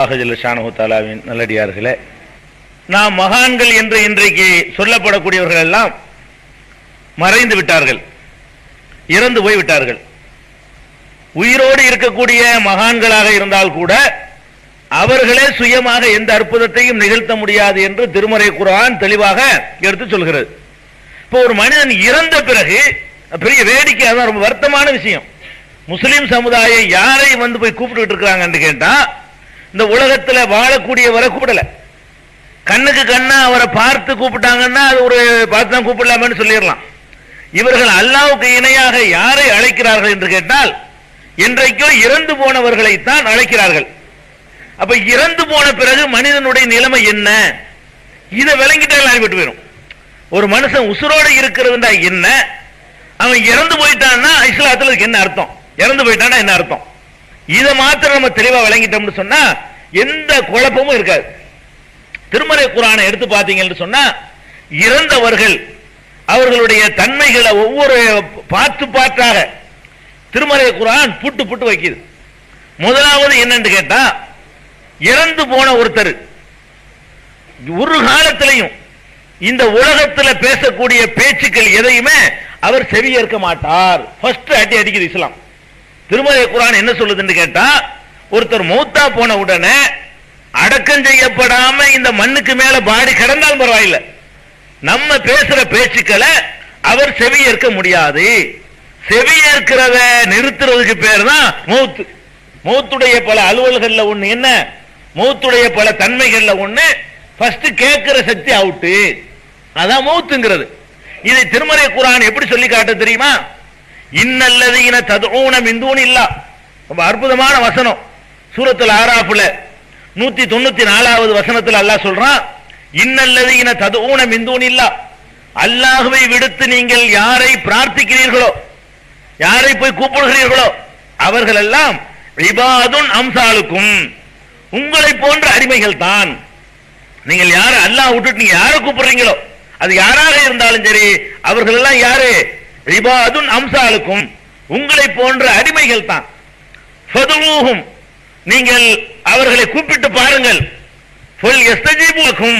தாலாவின் நல்லடியார்களே, நாம் மகான்கள் என்று இன்றைக்கு சொல்லப்படக்கூடியவர்கள் எல்லாம் மறைந்து விட்டார்கள், இறந்து போய்விட்டார்கள். உயிரோடு இருக்கக்கூடிய மகான்களாக இருந்தால் கூட அவர்களே சுயமாக எந்த அற்புதத்தையும் நிகழ்த்த முடியாது என்று திருமறை குர்ஆன் தெளிவாக எடுத்து சொல்கிறது. இப்போ ஒரு மனிதன் இறந்த பிறகு பெரிய வேடிக்கை, அதான் ரொம்ப வருத்தமான விஷயம். முஸ்லிம் சமுதாயம் யாரை வந்து போய் கூப்பிட்டு இருக்கிறாங்கன்னு கேட்டா, இந்த உலகத்தில் வாழக்கூடியவரை கூப்பிடல, கண்ணுக்கு கண்ணா அவரை பார்த்து கூப்பிட்டாங்கன்னா அது ஒரு பார்த்து தான் கூப்பிடலாமன்னு சொல்லிடலாம். இவர்கள் அல்லாஹ்வுக்கு இணையாக யாரை அழைக்கிறார்கள் என்று கேட்டால், என்றைக்கோ இறந்து போனவர்களைத்தான் அழைக்கிறார்கள். அப்ப இறந்து போன பிறகு மனிதனுடைய நிலைமை என்ன, இதை விளங்கிட்டால் அடிபட்டு போயிடும். ஒரு மனுஷன் உசுரோடு இருக்கிறதுண்டா என்ன, அவன் இறந்து போயிட்டான்னா இஸ்லாத்துல என்ன அர்த்தம், இறந்து போயிட்டான்னா என்ன அர்த்தம், இதை மாத்திரம் நம்ம தெளிவா விளங்கிட்டோம்னு சொன்னா எந்த குழப்பமும் இருக்காது. திருமறை குர்ஆனை எடுத்து பார்த்தீங்கன்னு சொன்னா, இறந்தவர்கள் அவர்களுடைய தன்மைகளை ஒவ்வொரு பாட்டாக திருமறை குர்ஆன் புட்டு புட்டு வைக்குது. முதலாவது என்னன்னு கேட்டா, இறந்து போன ஒருத்தர் ஒரு காலத்திலையும் இந்த உலகத்தில் பேசக்கூடிய பேச்சுக்கள் எதையுமே அவர் செவியேற்க மாட்டார். ஃபர்ஸ்ட் அடி அடிக்குது இஸ்லாம். திருமறை குர்ஆன் என்ன சொல்லுதுன்னு கேட்டா, ஒருத்தர் மௌத்தா போன உடனே அடக்கம் செய்யப்படாம இந்த மண்ணுக்கு மேல பாடி கிடந்தாலும் பரவாயில்லை, நம்ம பேசுற பேச்சுக்களை அவர் செவியேற்க முடியாது. செவியேற்கிறத நிறுத்துறதுக்கு பேர் தான் மௌத்து. மௌத்துடைய பல அலுவல்கள்ல ஒண்ணு என்ன, மௌத்துடைய பல தன்மைகள்ல ஒண்ணு ஃபர்ஸ்ட் கேட்கிற சக்தி அவுட்டு, அதான் மௌத்துங்கிறது. இதை திருமறை குர்ஆன் எப்படி சொல்லி காட்ட தெரியுமா? இன்னல்லதீன ததுஊன மின் தூனில்லாஹ், ரொம்ப அற்புதமான வசனம். சூரத்துல் ஆராஃப்ல 194வது வசனத்தில் அல்லாஹ் சொல்றான், இன்னல்லதீன ததுஊன மின் தூனில்லாஹ், அல்லாஹ்வை விடுத்து நீங்கள் யாரை பிரார்த்திக்கிறீர்களோ, யாரை போய் கூப்பிடுகிறீர்களோ, அவர்கள் எல்லாம் இபாதுன் அம்சாலுக்கும், உங்களை போன்ற அடிமைகள் தான். நீங்கள் யாரை அல்லாஹ் விட்டுட்டு நீங்க யாரை கூப்பிடுறீங்களோ அது யாராக இருந்தாலும் சரி, அவர்கள் எல்லாம் யாரு, இபாதுன் அம்சாலுக்கும், உங்களை போன்ற அடிமைகள் தான். ஃபதுஊஹும், நீங்கள் அவர்களை கூப்பிட்டு பாருங்கள். ஃபல் யஸ்தஜீபு லக்கும்,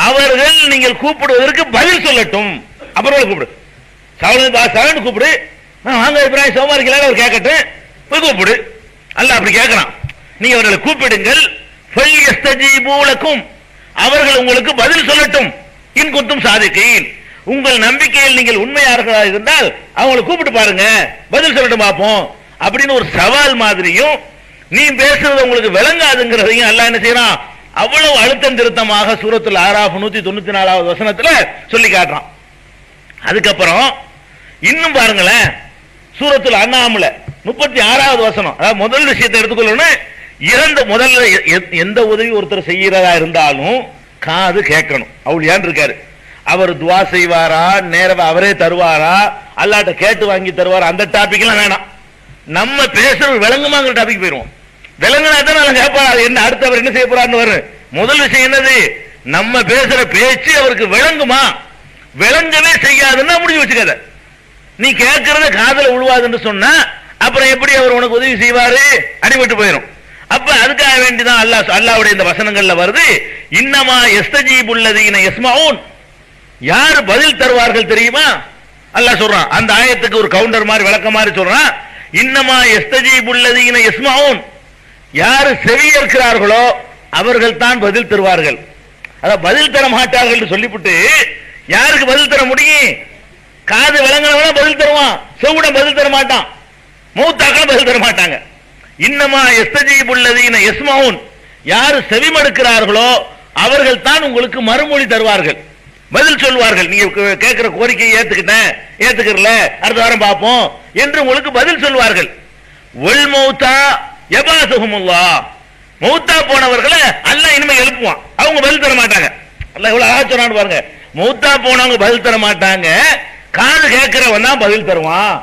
அவர்கள் நீங்கள் கூப்பிடுவதற்கு பதில் சொல்லட்டும். அப்புறம் கூப்பிடு, சவன் கூப்பிடு, வாங்க இப்ராஹிம் சோமா இருக்கீங்களா அவர் கேட்கட்டும், போய் கூப்பிடு. அல்லாஹ் அப்படி கேட்கிறான், நீங்க அவர்களை கூப்பிடுங்கள். ஃபல் யஸ்தஜீபு லக்கும், அவர்கள் உங்களுக்கு பதில் சொல்லட்டும். இன் குன்தும் சாதிகீன், உங்கள் நம்பிக்கையில் நீங்கள் உண்மையாளர்களாக இருந்தால் அவங்களை கூப்பிட்டு பாருங்க, பதில் சொல்லட்டும் பார்ப்போம் அப்படின்னு ஒரு சவால் மாதிரியும், நீ பேசுறது உங்களுக்கு விளங்காதுங்கிறதையும் அல்லாஹ் என்ன செய்யறான், அவ்வளவு அழுத்தம் திருத்தமாக சூரத்துல் ஆராஃப் 194வது வசனத்துல சொல்லி காட்டுறான். அதுக்கப்புறம் இன்னும் பாருங்களேன், சூரத்துல் அன்ஆம்ல 36வது வசனம், அதாவது முதல் விஷயத்தை எடுத்துக்கொள்ளணும். இறந்த முதல்ல எந்த உதவி ஒருத்தர் செய்யறதா இருந்தாலும் காது கேட்கணும். அவுளியான் இருக்காரு, அவர் துவா செய்வாரா, நேரவா அவரே தருவாரா, அல்லாட்ட கேட்டு வாங்கி தருவாரா, அந்த டாபிக் எல்லாம் வேணாம். நம்ம பேசுறது விளங்குமாங்கிற டாபிக் போயிருவோம். விளங்குனா தான் நான் கேட்பாரு என்ன அடுத்து அவர் என்ன செய்ய போறாருன்னு வரும். முதல் விஷயம் என்னது, நம்ம பேசுற பேச்சு அவருக்கு விளங்குமா, விளங்கவே செய்யாதுன்னா முடிஞ்சு வச்சுக்காத. நீ கேட்கறத காதல உழுவாதுன்னு சொன்னா அப்புறம் எப்படி அவர் உனக்கு உதவி செய்வாரு, அடிபட்டு போயிடும். அப்ப அதுக்காக வேண்டிதான் அல்லாஹ்வுடைய இந்த வசனங்கள்ல வருது, இன்னமா யஸ்தஜீபுல்லதீன யஸ்மஊன், யார் பதில் தருவார்கள் தெரியுமா அல்லாஹ் சொல்றான். அந்த ஆயத்துக்கு ஒரு கவுண்டர் மாதிரி விளக்க மாதிரி சொல்றான், இன்னமா யஸ்தஜீபுல்லதீன யஸ்மஊன், யார் செவியேற்கிறார்களோ அவர்கள் தான் பதில் தருவார்கள். அத பதில் தர மாட்டார்கள் சொல்லிவிட்டு யாருக்கு பதில் தர முடியும், காது விளங்கினவனா பதில் தருவான், செவுட பதில் தர மாட்டான், மௌத்தாக்கள் பதில் தர மாட்டாங்க. இன்னமா யஸ்தஜீபுல்லதீன யஸ்மஊன், யார் செவிமடுக்கிறார்களோ அவர்கள் தான் உங்களுக்கு மறுமொழி தருவார்கள், பதில் சொல்வார்கள். நீங்க கேட்கிற கோரிக்கையை ஏத்துக்கிறல அடுத்த வாரம் பார்ப்போம் என்று உங்களுக்கு பதில் சொல்வார்கள். வல் மௌத்தா யபாசுஹுமுல்லாஹ், மௌத்தா போனவர்களை அல்லாஹ் இனிமே எழுப்புவான், அவங்க பதில் தர மாட்டாங்க. அல்லாஹ் எவ்வளவு அழகா சொன்னான்னு பாருங்க, மௌத்தா போனவங்க பதில் தர மாட்டாங்க, காது கேட்கிறவன் தான் பதில் தருவான்.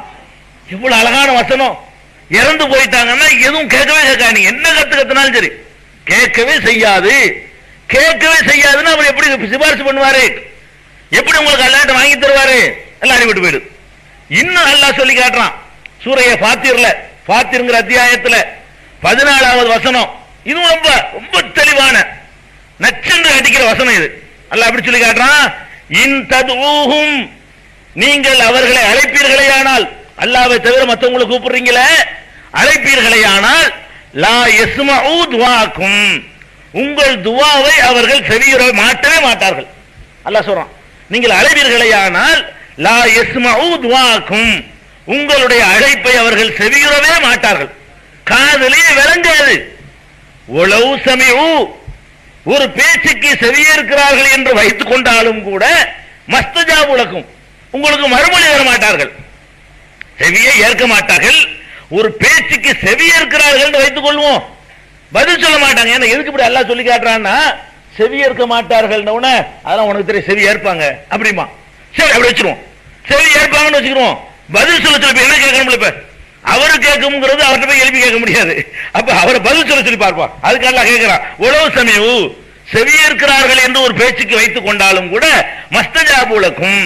எவ்வளவு அழகான வசனம். இறந்து போயிட்டாங்கன்னா எதுவும் கேட்கவே கேட்காது, நீ என்ன கத்துனாலும் சரி கேட்கவே செய்யாது. கேட்கவே செய்யாதுன்னா அவர் எப்படி சிபாரிசு பண்ணுவாரு, எப்படி உங்களுக்கு அல்லாஹ்ட்ட வாங்கி தருவாரு, எல்லாம் அடிபட்டு போயிடு. இன்னும் அல்லாஹ் சொல்லி காட்டுறான் சூரைய ஃபாத்திர்ல, ஃபாத்திர்ங்கிற அத்தியாயத்துல 14வது வசனம், இதுவும் ரொம்ப ரொம்ப தெளிவான நச்சென்று அடிக்கிற வசனம் இது. அல்லாஹ் அப்படி சொல்லி காட்டுறான், இன் ததுஊஹும், நீங்கள் அவர்களை அழைப்பீர்களேயானால், அல்லாஹ்வை தவிர மற்றவங்களை கூப்பிடுறீங்களே, அழைப்பீர்களேயானால் லா யஸ்மஊ துஆக்கும், உங்கள் துஆவை அவர்கள் செவியுற மாட்டவே மாட்டார்கள். அல்லாஹ் சொல்றான், நீங்கள் அழைப்பீர்களேயானால் லா யஸ்மஊ துஆக்கும், உங்களுடைய அழைப்பை அவர்கள் செவியுறவே மாட்டார்கள், காதிலே விளங்காது. உலவு சமிஉ, ஒரு பேச்சுக்கு செவியேற்கிறார்கள் என்று வைத்துக் கொண்டாலும் கூட மஸ்தஜாபு லக்கும், உங்களுக்கு மறுமொழி தர மாட்டார்கள், செவியை ஏற்க மாட்டார்கள். ஒரு பேச்சுக்கு செவியேற்கிறார்கள் என்று வைத்துக் கொள்வோம், பதில் சொல்ல மாட்டாங்க. ஏன்னா எதுக்கு இப்படி அல்லாஹ் சொல்லி காட்டுறான்னா, செவியேற்க மாட்டார்கள், அதெல்லாம் உனக்கு தெரியும் செவி ஏற்பாங்க அப்படிமா, சரி அப்படி வச்சிருவோம், செவி ஏற்பாங்கன்னு வச்சுக்கிறோம். பதில் சொல்ல சொல்லி என்ன கேட்கணும், இப்ப அவரு கேட்கும்ங்கிறது அவர்கிட்ட போய் எழுப்பி கேட்க முடியாது. அப்ப அவரை பதில் சொல்ல சொல்லி பார்ப்பான். அதுக்கு அல்லாஹ் கேட்கிறான், உலவு சமீஉ, செவியேற்கிறார்கள் என்று ஒரு பேச்சுக்கு வைத்துக் கொண்டாலும் கூட மஸ்தஜாபு லக்கும்,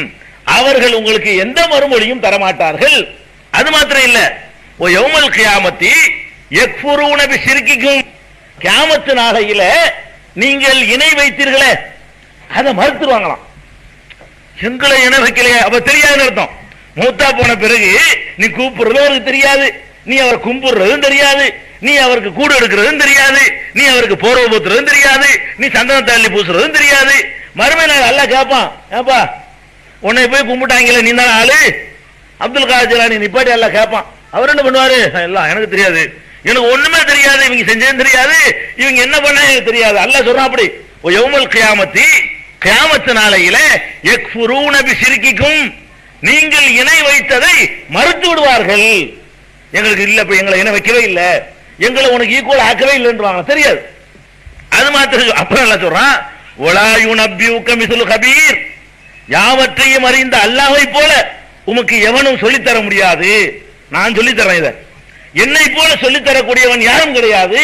அவர்கள் உங்களுக்கு எந்த மறுமொழியும் தரமாட்டார்கள். அது மாத்திரம் இல்ல, ஓ யௌமல் கியாமத்தி யக்ஃபுரூன பிஷிர்கிக்கும், கியாமத்து நாளையில நீங்கள் இணை வைத்தீர்களே அதை மறுத்துருவாங்களாம். எங்களை இணை வைக்கலையே, அப்ப தெரியாதுன்னு அர்த்தம். மூத்தா போன பிறகு நீ கூப்பிடுறது அவருக்கு தெரியாது, நீ அவரை கும்பிடுறதும் தெரியாது, நீ அவருக்கு கூடு எடுக்கிறதும் தெரியாது, நீ அவருக்கு போர்வை ஊத்துறதும் தெரியாது, நீ சந்தன தள்ளி பூசுறதும் தெரியாது. மறுமை நாள் அல்லாஹ் கேட்பான், ஏப்பா உன்னை போய் கும்பிட்டாங்களே நீ தானே ஆளு, அப்துல் காதர் ஜிலானி நிப்பாட்டி அல்லாஹ் கேட்பான். அவர் என்ன பண்ணுவாரு, எல்லாம் எனக்கு தெரியாது, எனக்கு ஒண்ணுமே தெரியாது, இவங்க செஞ்சதும் தெரியாது, இவங்க என்ன பண்ண தெரியாது. அல்லாஹ் சொல்றான் அப்படி, யௌமல் கியாமத்தி, கியாமத்து நாளையில யக்ஃபுரூன பிஷிர்கிக்கும், நீங்கள் இணை வைத்ததை மறுத்து விடுவார்கள். எங்களுக்கு இல்ல, எங்களை இணை வைக்கவே இல்லை, எங்களை உனக்கு ஈக்குவல் ஆக்கவே இல்லைன்றாங்க, தெரியாது. அது மாத்திரம் அப்புறம் எல்லாம் சொல்றான், வலா யுனப்பியுக மிஸ்லு கபீர், யாவற்றையும் அறிந்த அல்லாஹ்வை போல உமக்கு எவனும் சொல்லித்தர முடியாது, நான் சொல்லித்தரேன், இதை என்னை போல சொல்லித்தரக்கூடியவன் யாரும் கிடையாது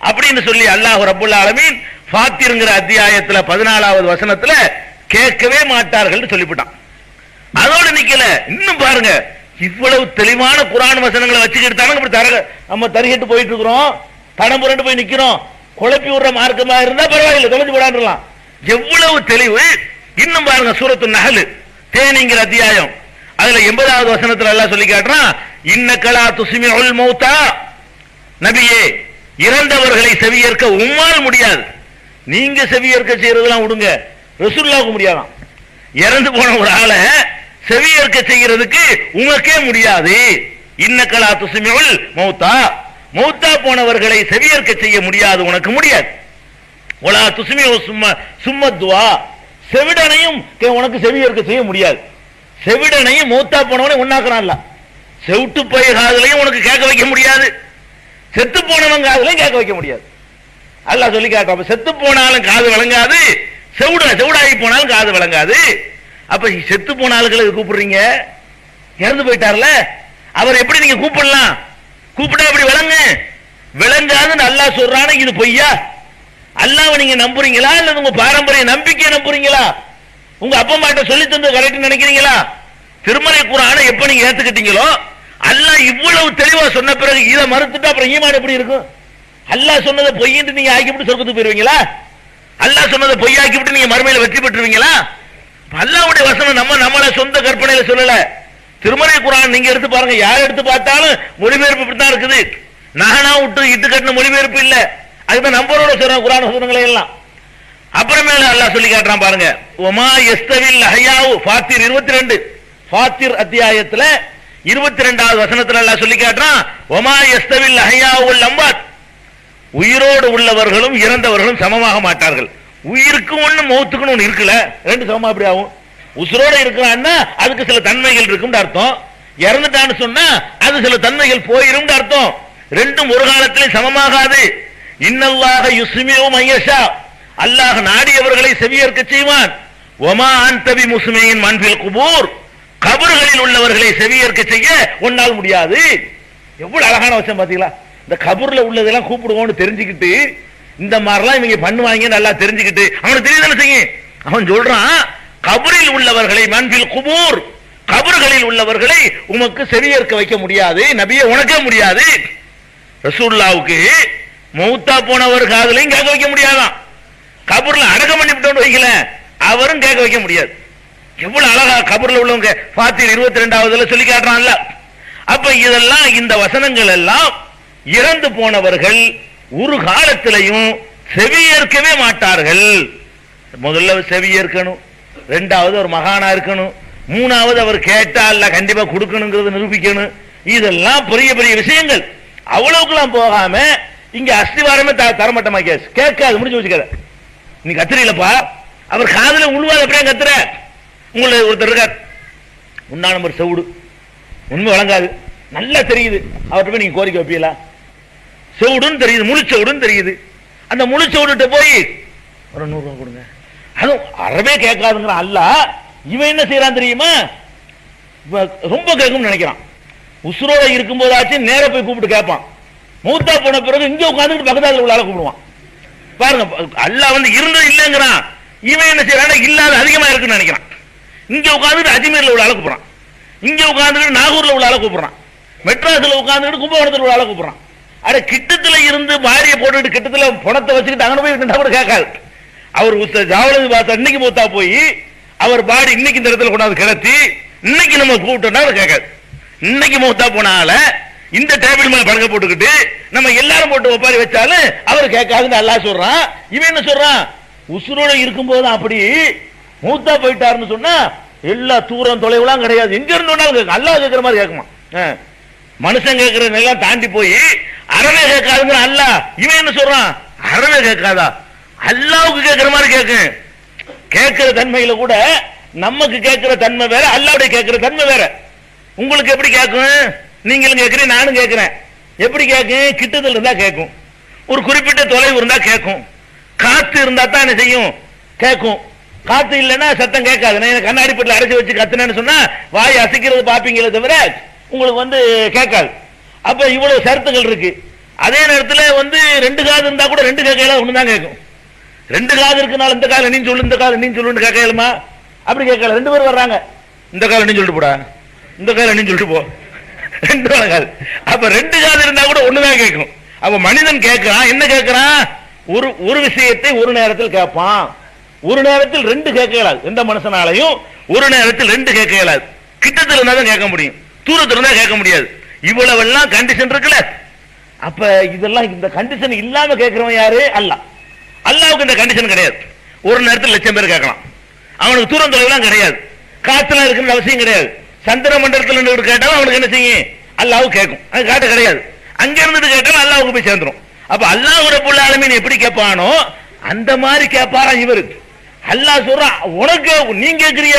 அப்படின்னு சொல்லி அல்லாஹ் ரப்புல் ஆலமீன் ஃபாத்திர்ங்கிற அத்தியாயத்துல 14வது வசனத்துல கேட்கவே மாட்டார்கள் சொல்லிவிட்டான். அதோடு நிக்கல, இன்னும் பாருங்க, இவ்வளவு தெளிவான குர்ஆன் வசனங்களை வச்சுக்கிட்டு நம்ம தரிகிட்டு போயிட்டு இருக்கிறோம், தடம் புரண்டு போய் நிக்கிறோம். குழப்பி விடுற மார்க்கமா இருந்தா பரவாயில்லை, தொலைஞ்சு விடாண்டுலாம். எவ்வளவு தெளிவு! இன்னும் பாருங்க, சூரத்து நஹல் தேனிங்கிற அத்தியாயம், அதுல 80வது வசனத்துல அல்லாஹ் சொல்லி காட்டுறான், இன்னக்கலா துஸ்மிஉல் மௌதா, நபியே இறந்தவர்களை செவியேற்க உம்மால் முடியாது. நீங்க செவியேற்க செய்யறதெல்லாம் விடுங்க, ரசூலுல்லாஹ்வுக்கு முடியாதாம். இறந்து போன ஒரு ஆளை செவியேற்க செய்யறதுக்கு உமக்கே முடியாது. இன்னக்கலா துஸ்மிஉல் மௌதா, மௌத்தா போனவர்களை செவியேற்க செய்ய முடியாது, உனக்கு முடியாது. வலா துஸ்மிஉ சும்ம துஆ, செவிடனையும் உனக்கு செவியேற்க செய்ய முடியாது. செவிடனையும் மௌத்தா போனவனை உண்ணாக்குறான்ல, செவிட்டு போய் காதலையும் உனக்கு கேட்க வைக்க முடியாது, செத்து போனவன் காதலையும் கேட்க வைக்க முடியாது. அல்லாஹ் சொல்லி காட்டுறான், செத்து போனாலும் காது விளங்காது, செவிடாகி போனாலும் காது விளங்காது. அப்ப செத்து போன ஆளுகளை கூப்பிடுறீங்க, இறந்து போயிட்டார்ல, அவர் எப்படி நீங்க கூப்பிடலாம்? கூப்பிட்டா எப்படி விளங்க? விளங்காதுன்னு அல்லாஹ் சொல்றானே, இது பொய்யா? அல்லாஹ்வை நீங்க நம்புறீங்களா இல்ல உங்க பாரம்பரிய நம்பிக்கை நம்புறீங்களா? உங்க அப்பா அம்மாட்ட சொல்லி தந்து கரெக்ட் நினைக்கிறீங்களா? திருமறை குர்ஆனை எப்ப நீங்க ஏத்துக்கிட்டீங்களோ, அல்லாஹ் இவ்வளவு தெளிவா சொன்ன பிறகு இதை மறுத்துட்டா அப்புறம் ஈமான் எப்படி இருக்கும்? அல்லாஹ் சொன்னதை பொய்யின்னு நீங்க ஆக்கிவிட்டு சொர்க்கத்துக்கு போயிருவீங்களா? அல்லாஹ் சொன்னதை பொய்யாக்கி விட்டு நீங்க மறுமையில வெற்றி பெற்றுவீங்களா? அல்லாஹ்வுடைய வசனம் நம்மள சொந்த கற்பனையில சொல்லல. திருமறை குர்ஆன் நீங்க எடுத்து பாருங்க, யார் எடுத்து பார்த்தாலும் மொழிபெயர்ப்பு இப்படித்தான் இருக்குது. நானா விட்டு இட்டு கட்டின மொழிபெயர்ப்பு இல்ல. அதுதான் நம்பரோட சொல்ற குர்ஆன் வசனங்களை எல்லாம். அப்புறமேல அல்லாஹ் சொல்லி காட்டுறான் பாருங்க, ஒமா யஸ்தவில் அஹ்யாஉ, ஃபாத்திர் 22, ஃபாத்திர் அத்தியாயத்துல 22வது வசனத்துல அல்லாஹ் சொல்லி காட்டுறான், ஒமா யஸ்தவில் அஹ்யாஉ வல் அம்வாத், உயிரோடு உள்ளவர்களும் இறந்தவர்களும் சமமாக மாட்டார்கள். உயிருக்கு ஒண்ணு மௌத்துக்குன்னு ஒண்ணு இருக்குல்ல, ரெண்டு சமமா எப்படி ஆகும்? உசுரோட இருக்கிறான்னா அதுக்கு சில தன்மைகள் இருக்கும் அர்த்தம், இறந்துட்டான்னு சொன்னா அது சில தன்மைகள் போயிரும் அர்த்தம். ரெண்டும் ஒரு காலத்திலே சமமாகாது. இன்னல்லாஹ யுஸ்மிஉ மய்யஷா, அல்லாஹ் நாடியவர்களை செவியேற்க செய்வான். ஒமா அன்த பிமுஸ்மிஇன் மன் ஃபில் குபூர், கபர்களில் உள்ளவர்களை செவியேற்க செய்ய உன்னால் முடியாது. எவ்வளவு அழகான வசனம் பாத்தீங்களா? இந்த கபூர்ல உள்ளதெல்லாம் கூப்பிடுவோம்னு தெரிஞ்சுக்கிட்டு இந்த மாதிரிலாம் இவங்க பண்ணுவாங்க நல்லா தெரிஞ்சுக்கிட்டு அவனுக்கு தெரியுதானே செய்யும். அவன் சொல்றான், கபரில் உள்ளவர்களை மன்பில் குபூர், கபர்களில் உள்ளவர்களை உமக்கு செவியேற்க வைக்க முடியாது நபியே, உனக்கே முடியாது. ரசூலுல்லாஹ்வுக்கு மௌத்தா போனவர் காதுலையும் கேட்க வைக்க முடியாதான். கபூர்ல அடக்கம் பண்ணிவிட்டோன்னு வைக்கல, அவரும் கேட்க வைக்க முடியாது. எவ்வளவு அழகா கபூர்ல உள்ளவங்க ஃபாத்திர் 22வது சொல்லி காட்டுறான்ல. அப்ப இதெல்லாம் இந்த வசனங்கள் எல்லாம் இறந்து போனவர்கள் ஒரு காலத்திலையும் செவியேற்கவே மாட்டார்கள். முதல்ல செவியேற்கணும், ரெண்டாவது ஒரு மகானா இருக்கணும், மூணாவது அவர் கேட்டா அல்ல கண்டிப்பா கொடுக்கணுங்கிறத நிரூபிக்கணும். இதெல்லாம் பெரிய பெரிய விஷயங்கள். அவ்வளவுக்குலாம் போகாம இங்க அஸ்திவாரமே தரமட்டமாக்கியாச்சு. கேட்காது, முடிஞ்சு வச்சுக்காத. நீ கத்துறீங்களப்பா, அவர் காதுல உழுவாது, அப்படியே கத்துற. உங்களை ஒருத்தர் இருக்கார், உண்ணா நம்பர் செவுடு, உண்மை வழங்காது, நல்லா தெரியுது, அவர்கிட்ட போய் நீங்க கோரிக்கை வைப்பீங்களா? செவுடுன்னு தெரியுது, முழுச்செவுடுன்னு தெரியுது. அந்த முழுச்செவுடுகிட்ட போய் ஒரு 100 ரூபாய் கொடுங்க, அதுவும் அறவே கேட்காதுங்கிற அல்ல. இவன் என்ன செய்யறான் தெரியுமா? ரொம்ப கேட்கும் நினைக்கிறான். உசுரோட இருக்கும் போதாச்சும் நேர போய் கூப்பிட்டு கேட்பான். மூத்தா போன பிறகு இங்க உட்காந்துட்டு பக்கத்தால உள்ள ஆளை கூப்பிடுவான். பாருங்க, அல்லாஹ் வந்து இருந்தது இல்லைங்கிறான். இவன் என்ன செய்யறான்? இல்லாத அதிகமா இருக்குன்னு நினைக்கிறான். இங்க உட்காந்துட்டு அஜ்மீர்ல உள்ள ஆளை கூப்பிடுறான், இங்க உட்காந்துட்டு நாகூர்ல உள்ள ஆளை கூப்பிடுறான், மெட்ராஸ்ல உட்காந்துட்டு கும்பகோணத்துல உள்ள ஆளை கூப்பிடுறான். அட கிட்டத்துல இருந்து பாரிய போட்டுட்டு கிட்டத்துல பணத்தை வச்சுக்கிட்டு அங்கே போய் நின்றா கூட கேட்காது. அவர் ஜாவலது பார்த்தா இன்னைக்கு மூத்தா போய் அவர் பாடி இன்னைக்கு இந்த இடத்துல கொண்டாந்து கிடத்தி இன்னைக்கு நம்ம கூப்பிட்டோம்னா கேட்காது. இன்னைக்கு மூத்தா போனால இந்த டேபிள் மேல பழக போட்டுக்கிட்டு நம்ம எல்லாரும் போட்டு ஒப்பாரி வச்சாலும் அவர் கேட்காதுன்னு அல்லாஹ் சொல்றான். இவன் என்ன சொல்றான்? உசுரோட இருக்கும்போது அப்படி மூத்தா போயிட்டாருன்னு சொன்னா எல்லா தூரம் தொலைவுலாம் கிடையாது, எங்க இருந்து அல்லாஹ் கேட்கிற மாதிரி கேட்குமா? மனுஷன் கேட்கிற எல்லாம் தாண்டி போய் அறவே கேட்காதுங்கிற அல்லாஹ். இவன் என்ன சொல்றான்? அறவே கேட்காதா? அல்லாவுக்கு கேட்கிற மாதிரி கேட்கும். கேட்கிற தன்மையில கூட நமக்கு கேட்கிற தன்மை வேற, அல்லாவுடைய கேட்கிற தன்மை வேற. உங்களுக்கு எப்படி கேட்கும்? நீங்களும் கேட்கிறீங்க, நானும் கேட்கிறேன். எப்படி கேட்கும்? கிட்டத்தில் இருந்தா கேட்கும், ஒரு குறிப்பிட்ட தொலைவு இருந்தா கேட்கும், காத்து இருந்தா தான் என்ன செய்யும்? கேட்கும். காத்து இல்லைன்னா சத்தம் கேட்காது. நான் கண்ணாடி பெட்டில் அடைச்சி வச்சு கத்துனேன்னு சொன்னா வாய் அசைக்கிறது பாப்பீங்களே தவிர உங்களுக்கு வந்து கேட்காது. அப்ப இவ்வளவு சருத்துகள் இருக்கு. அதே நேரத்தில் வந்து 2 காது இருந்தா கூட 2 கேட்கல, ஒண்ணுதான் கேட்கும். 2 காது இருக்குனால இந்த கால நீ சொல்லு, இந்த கால நீ சொல்லுன்னு கேட்கலுமா? அப்படி கேட்கல. 2 பேர் வர்றாங்க, இந்த கால நீ சொல்லிட்டு போடா, இந்த கால நீ சொல்லிட்டு போ, 2 காது. அப்ப 2 காது இருந்தா கூட ஒண்ணுதான் கேட்கும். அப்ப மனிதன் கேட்கிறான், என்ன கேட்கிறான்? ஒரு விஷயத்தை ஒரு நேரத்தில் கேட்பான். ஒரு நேரத்தில் 2 கேட்க இயலாது. எந்த மனுஷனாலையும் ஒரு நேரத்தில் 2 கேட்க இயலாது. கிட்டத்தில் இருந்தா தான் கேட்க முடியும், தூரத்தில் இருந்தா கேட்க முடியாது. இவ்வளவெல்லாம் கண்டிஷன் இருக்குல்ல. அப்ப இதெல்லாம் இந்த கண்டிஷன் இல்லாம கேட்கிறவன் யாரு? அல்லாஹ். அல்லாஹ்வுக்கு இந்த கண்டிஷன் கிடையாது. ஒரு நேரத்தில் 1,00,000 பேர் கேட்கலாம், அவனுக்கு தூரம் தொலைவுலாம் கிடையாது, காத்துல இருக்குன்னு அவசியம் கிடையாது. சந்திர மண்டலத்தில் கேட்டாலும் அவனுக்கு என்ன செய்யும்? அல்லாஹ் கேட்கும். அது காட்ட கிடையாது. அங்க இருந்துட்டு கேட்டாலும் அல்லாஹ்வுக்கு போய் சேர்ந்துரும். அப்ப அல்லாஹ் ரப்புல் ஆலமீன் எப்படி கேட்பானோ அந்த மாதிரி கேட்பாரா இவருக்கு. அல்லாஹ் சொல்றான், உனக்கு நீ கேட்கிறிய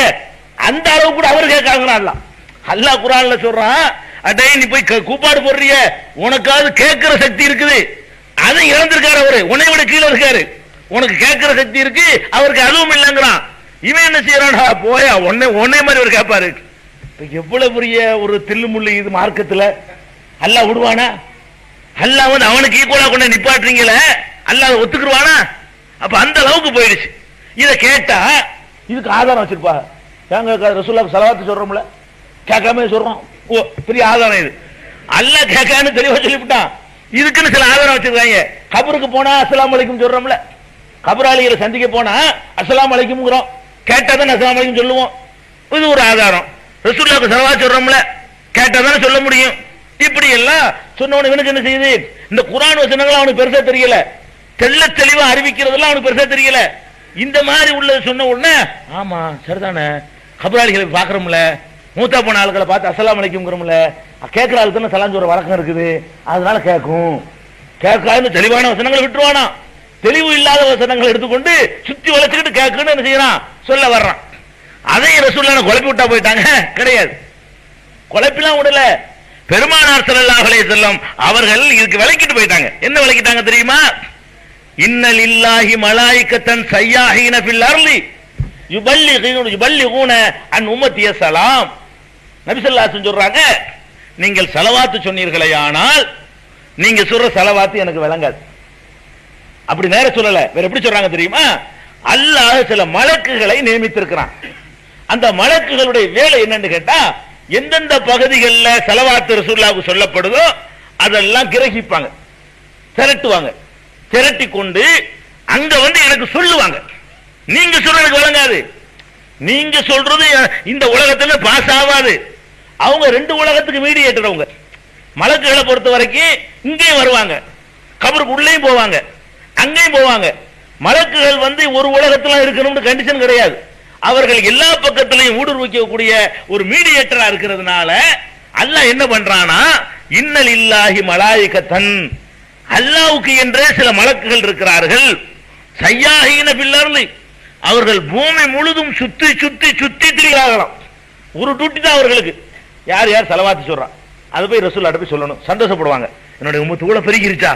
அந்த அளவு கூட அவர் கேட்காங்க. அல்லாஹ் அல்லாஹ் குர்ஆன்ல சொல்றான், அடே நீ போய் கூப்பாடு போடுறிய, உனக்காவது கேட்கிற சக்தி இருக்குது, அதை இழந்திருக்காரு அவரு, உன்னை விட கீழே இருக்காரு. உனக்கு கேட்கிற சக்தி இருக்கு, அவருக்கு அதுவும் இல்லைங்கிறான். இவன் என்ன செய்யறான்டா? போயா உன்னை மாதிரி அவர் கேட்பாரு. எவ்வளவு பெரிய ஒரு தில்லுமுள்ளு இது மார்க்கத்துல. அல்லாஹ் விடுவானா? அல்லாஹ் வந்து அவனுக்கு ஈக்குவலா கொண்டு நிப்பாட்டுறீங்கள, அல்லாஹ் ஒத்துக்குருவானா? அப்ப அந்த அளவுக்கு போயிடுச்சு. இதை கேட்டா இதுக்கு ஆதாரம் வச்சிருப்பா. ரசூலுல்லாஹ் ஸலவாத்து சொல்றோம்ல, கேட்காம சொல்றோம். ஓ பெரிய ஆதாரம் இது. அல்லாஹ் கேட்கான்னு தெளிவா சொல்லிவிட்டான். இதுக்குன்னு சில ஆதாரம் வச்சிருக்காங்க. கபருக்கு போனா அஸ்ஸலாமு அலைக்கும் சொல்றோம்ல, கபராளிகளை சந்திக்க போனா அஸ்ஸலாமு அலைக்கும்ங்கிறோம், கேட்டாதான் அஸ்ஸலாமு அலைக்கும் சொல்லுவோம். இது ஒரு ஆதாரம். ரசூலுல்லாஹ் ஸலவாத்து சொல்றோம்ல, கேட்டாதானே சொல்ல முடியும். இப்படி எல்லாம் சொன்னவன இவனுக்கு என்ன செய்யுது? இந்த குர்ஆன் வசனங்கள் அவனுக்கு பெருசா தெரியல, தெள்ள தெளிவா அறிவிக்கிறதெல்லாம் அவனுக்கு பெருசா தெரியல. இந்த மாதிரி உள்ளது சொன்ன உடனே ஆமா சரிதானே, கபராளிகளை பாக்குறோம்ல, மூத்தா போன ஆளுகளை பார்த்து அஸ்ஸலாமு அலைக்கும்ங்கிறோம்ல, கேட்கிற ஆளுக்கு தானே சலாம் சொல்ற வழக்கம் இருக்குது, அதனால கேட்கும். கேட்காதுன்னு தெளிவான வசனங்களை விட்டுருவானா, தெளிவு இல்லாத வசனங்களை எடுத்துக்கொண்டு சுத்தி வளைச்சுக்கிட்டு கேட்குன்னு என்ன செய்யறான்? சொல்ல வர்றான். அதையும் ரசூலுல்லாஹ் குழப்பி விட்டா போயிட்டாங்க? கிடையாது, குழப்பிலாம் விடல. பெருமானார் ஸல்லல்லாஹு அலைஹி வஸல்லம் அவர்கள் இதுக்கு விளக்கிட்டு போயிட்டாங்க. என்ன விளக்கிட்டாங்க தெரியுமா? இன்ன லில்லாஹி மலாயிகத்தன் சய்யாஹீன ஃபில் அர்லி யுபல்லிகூன அன் உம்மத்திய ஸலாம். நபி ஸல்லல்லாஹு அலைஹி வஸல்லம் சொல்றாங்க, நீங்கள் ஸலவாத்து சொன்னீர்களேயானால் நீங்க சொல்ற ஸலவாத்து எனக்கு விளங்காது. அப்படி நேர சொல்லல, வேற எப்படி சொல்றாங்க தெரியுமா? அல்லாஹ் சில மலக்குகளை நியமித்திருக்கிறான். அந்த மலக்குகளுடைய வேலை என்னன்னு கேட்டா, எந்தெந்த பகுதிகளில் ஸலவாத்து ரசூலுல்லாஹ்வுக்கு சொல்லப்படுதோ அதெல்லாம் கிரகிப்பாங்க, திரட்டுவாங்க. திரட்டி கொண்டு அங்க வந்து எனக்கு சொல்லுவாங்க. நீங்க சொல்றது வழங்காது, நீங்க சொல்றது இந்த உலகத்துல பாஸ் ஆகாது. அவங்க 2 உலகத்துக்கு மீடியேட்டர். அவங்க மலக்குகளை பொறுத்த வரைக்கும் இங்கேயும் வருவாங்க, கபருக்கு உள்ளேயும் போவாங்க, அங்கேயும் போவாங்க. மலக்குகள் வந்து ஒரு உலகத்துல இருக்கணும்னு கண்டிஷன் கிடையாது. அவர்கள் எல்லா பக்கத்திலையும் ஊடுருவிக்கக்கூடிய ஒரு மீடியேட்டரா இருக்கிறதுனால அல்லாஹ் என்ன பண்றானா, இன்னலில்லாஹி மலாயிகத்தன், அல்லாஹ்வுக்கு என்றே சில மலக்குகள் இருக்கிறார்கள். சய்யாஹீன பில்லர்லி, அவர்கள் பூமி முழுதும் சுத்தி சுத்தி சுத்தி திரிகிறார்களாம். ஒரு டூட்டி தான் அவர்களுக்கு. யார் யார் ஸலவாத் சொல்றா அது போய் ரசூலுல்லாஹ் போய் சொல்லணும், சந்தோஷப்படுவாங்க. என்னுடைய உம்மத்து இவ்வளவு பெருகிருச்சா,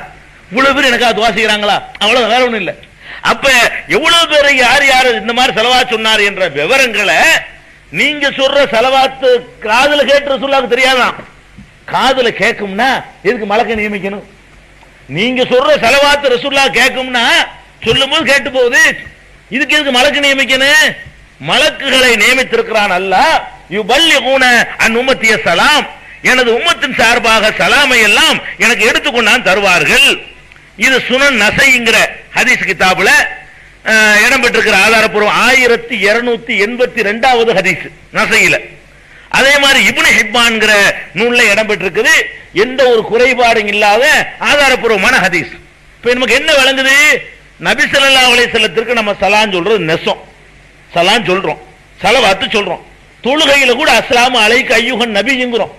இவ்வளவு பேர் எனக்காக துஆ செய்றாங்களா, அவ்வளவு வேற ஒண்ணும் இல்ல. அப்ப எவ்வளவு பேர் யார் யார் இந்த மாதிரி ஸலவாத் சொன்னார் என்ற விவரங்களை நீங்க சொல்ற ஸலவாத் காதுல கேட்டு ரசூலுல்லாஹ்க்கு தெரியாதான். காதுல கேட்கும்னா எதுக்கு மலக்கை நியமிக்கணும்? நீங்க சொல்ற ஸலவாத் ரசூலுல்லாஹ் கேட்கும்னா சொல்லும்போது கேட்டு போகுது, இதுக்கு எதுக்கு மலக்கு நியமிக்கணும்? மலக்குகளை நியமித்திருக்கிறான் அல்லாஹ். யுபல்லிகுன அன் உம்மத்திய சலாம், எனது உம்மத்தின் சார்பாக சலாமை எல்லாம் எனக்கு எடுத்துக்கொண்டான் தருவார்கள். இது சுனன் நசைங்கிற ஹதீஸ் கிதாபுல இடம்பெற்றிருக்கிற ஆதாரப்பூர்வம் 1282வது ஹதீஸ் நசையில. அதே மாதிரி இப்னு ஹிப்பான்ங்கிற நூல்ல இடம்பெற்றிருக்குது. எந்த ஒரு குறைபாடும் இல்லாத ஆதாரப்பூர்வமான ஹதீஸ். இப்ப நமக்கு என்ன விளங்குது? நபி ஸல்லல்லாஹு அலைஹி வஸல்லத்திற்கு நம்ம சலாம் சொல்றது நெசம், சலாம் சொல்றோம், ஸலவாத் சொல்றோம். தொழுகையில கூட அஸ்ஸலாமு அலைக்க அய்யுஹன் நபிங்கிறோம்.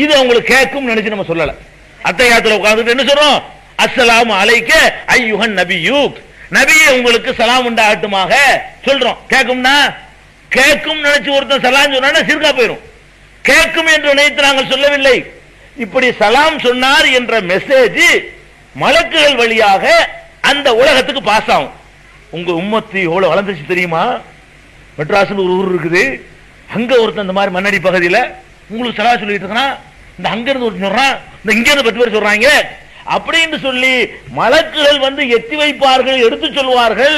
இது அவங்களுக்கு கேட்கும் நினைச்சு நம்ம சொல்லல. அத்தஹியாத்துல உட்கார்ந்துட்டு என்ன சொல்றோம்? அஸ்ஸலாமு அலைக்க அய்யுஹன் நபியூ, நபியே உங்களுக்கு சலாம் உண்டாகட்டுமாக சொல்றோம். கேட்கும்னா கேட்கும் நினைச்சு ஒருத்தன் சலாம் சொன்னா சிறுக்கா போயிடும். கேட்கும் என்று நினைத்து நாங்கள் சொல்லவில்லை. இப்படி சலாம் சொன்னார் என்ற மெசேஜ் மலக்குகள் வழியாக அந்த உலகத்துக்கு பாஸ் ஆகும். உங்க உம்மத்து எவ்வளவு வளர்ந்துச்சு தெரியுமா? மெட்ராஸ்ல ஒரு ஊர் இருக்குது, அங்க ஒருத்தன் இந்த மாதிரி மண்ணடி பகுதியில் உங்களுக்கு சலா சொல்லிட்டு இருக்கான், இந்த அங்க இருந்து ஒரு சொல்றான், இந்த இங்க இருந்து 10 பேர் சொல்றாங்க அப்படின்னு சொல்லி மலக்குகள் வந்து எத்தி வைப்பார்கள், எடுத்து சொல்வார்கள்.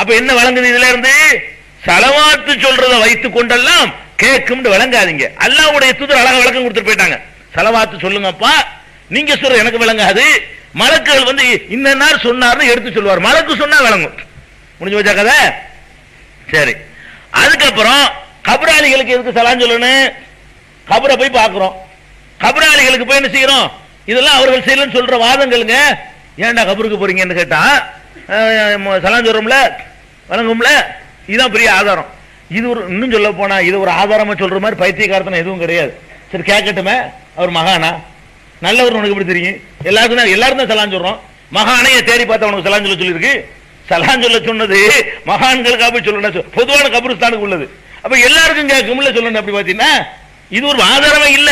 அப்ப என்ன வழங்குது? இதுல இருந்து ஸலவாத் சொல்றதை வைத்துக் கொண்டெல்லாம் கேட்கும் விளங்காதீங்க. அல்லாஹ்வுடைய தூதர் அழகா விளக்கம் கொடுத்துட்டு போயிட்டாங்க. ஸலவாத் சொல்லுங்கப்பா, நீங்க சொல்ற எனக்கு விளங்காது. மலக்குகள் வந்து இன்னன்னார் சொன்னார்னு எடுத்து சொல்வார், மலக்கு சொன்னா விளங்கும். முடிஞ்சு வச்சா கதை. சரி, அதுக்கப்புறம் கபராளிகளுக்கு எதுக்கு சலாம் சொல்லணும்? கபரை போய் பார்க்கிறோம், கபராளிகளுக்கு போய் என்ன செய்யறோம்? இதெல்லாம் அவர்கள் செய்யலன்னு சொல்ற வாதங்களுங்க. ஏன்டா கபருக்கு போறீங்கன்னு கேட்டா சலாம் சொல்றோம்ல, வழங்கும்ல, இதுதான் பெரிய ஆதாரம். இது ஒரு இன்னும் சொல்ல போனா இது ஒரு ஆதாரமா சொல்ற மாதிரி பைத்தியக்காரத்தனம் எதுவும் கிடையாது. சரி கேட்கட்டுமே, அவர் மகானா நல்லவர் உனக்கு எப்படி தெரியும்? எல்லாரும் தான் சலாம் சொல்றோம். மகானையை தேடி பார்த்து உனக்கு சலாம் சொல்ல சொல்லியிருக்கு. சலாம் சொல்ல சொன்னது மகான்களுக்காக போய் சொல்லணும், பொதுவான கபருஸ்தானுக்கு உள்ளது. அப்ப எல்லாருக்கும் கேட்கும்ல சொல்லணும். அப்படி பாத்தீங்கன்னா இது ஒரு ஆதாரமே இல்ல.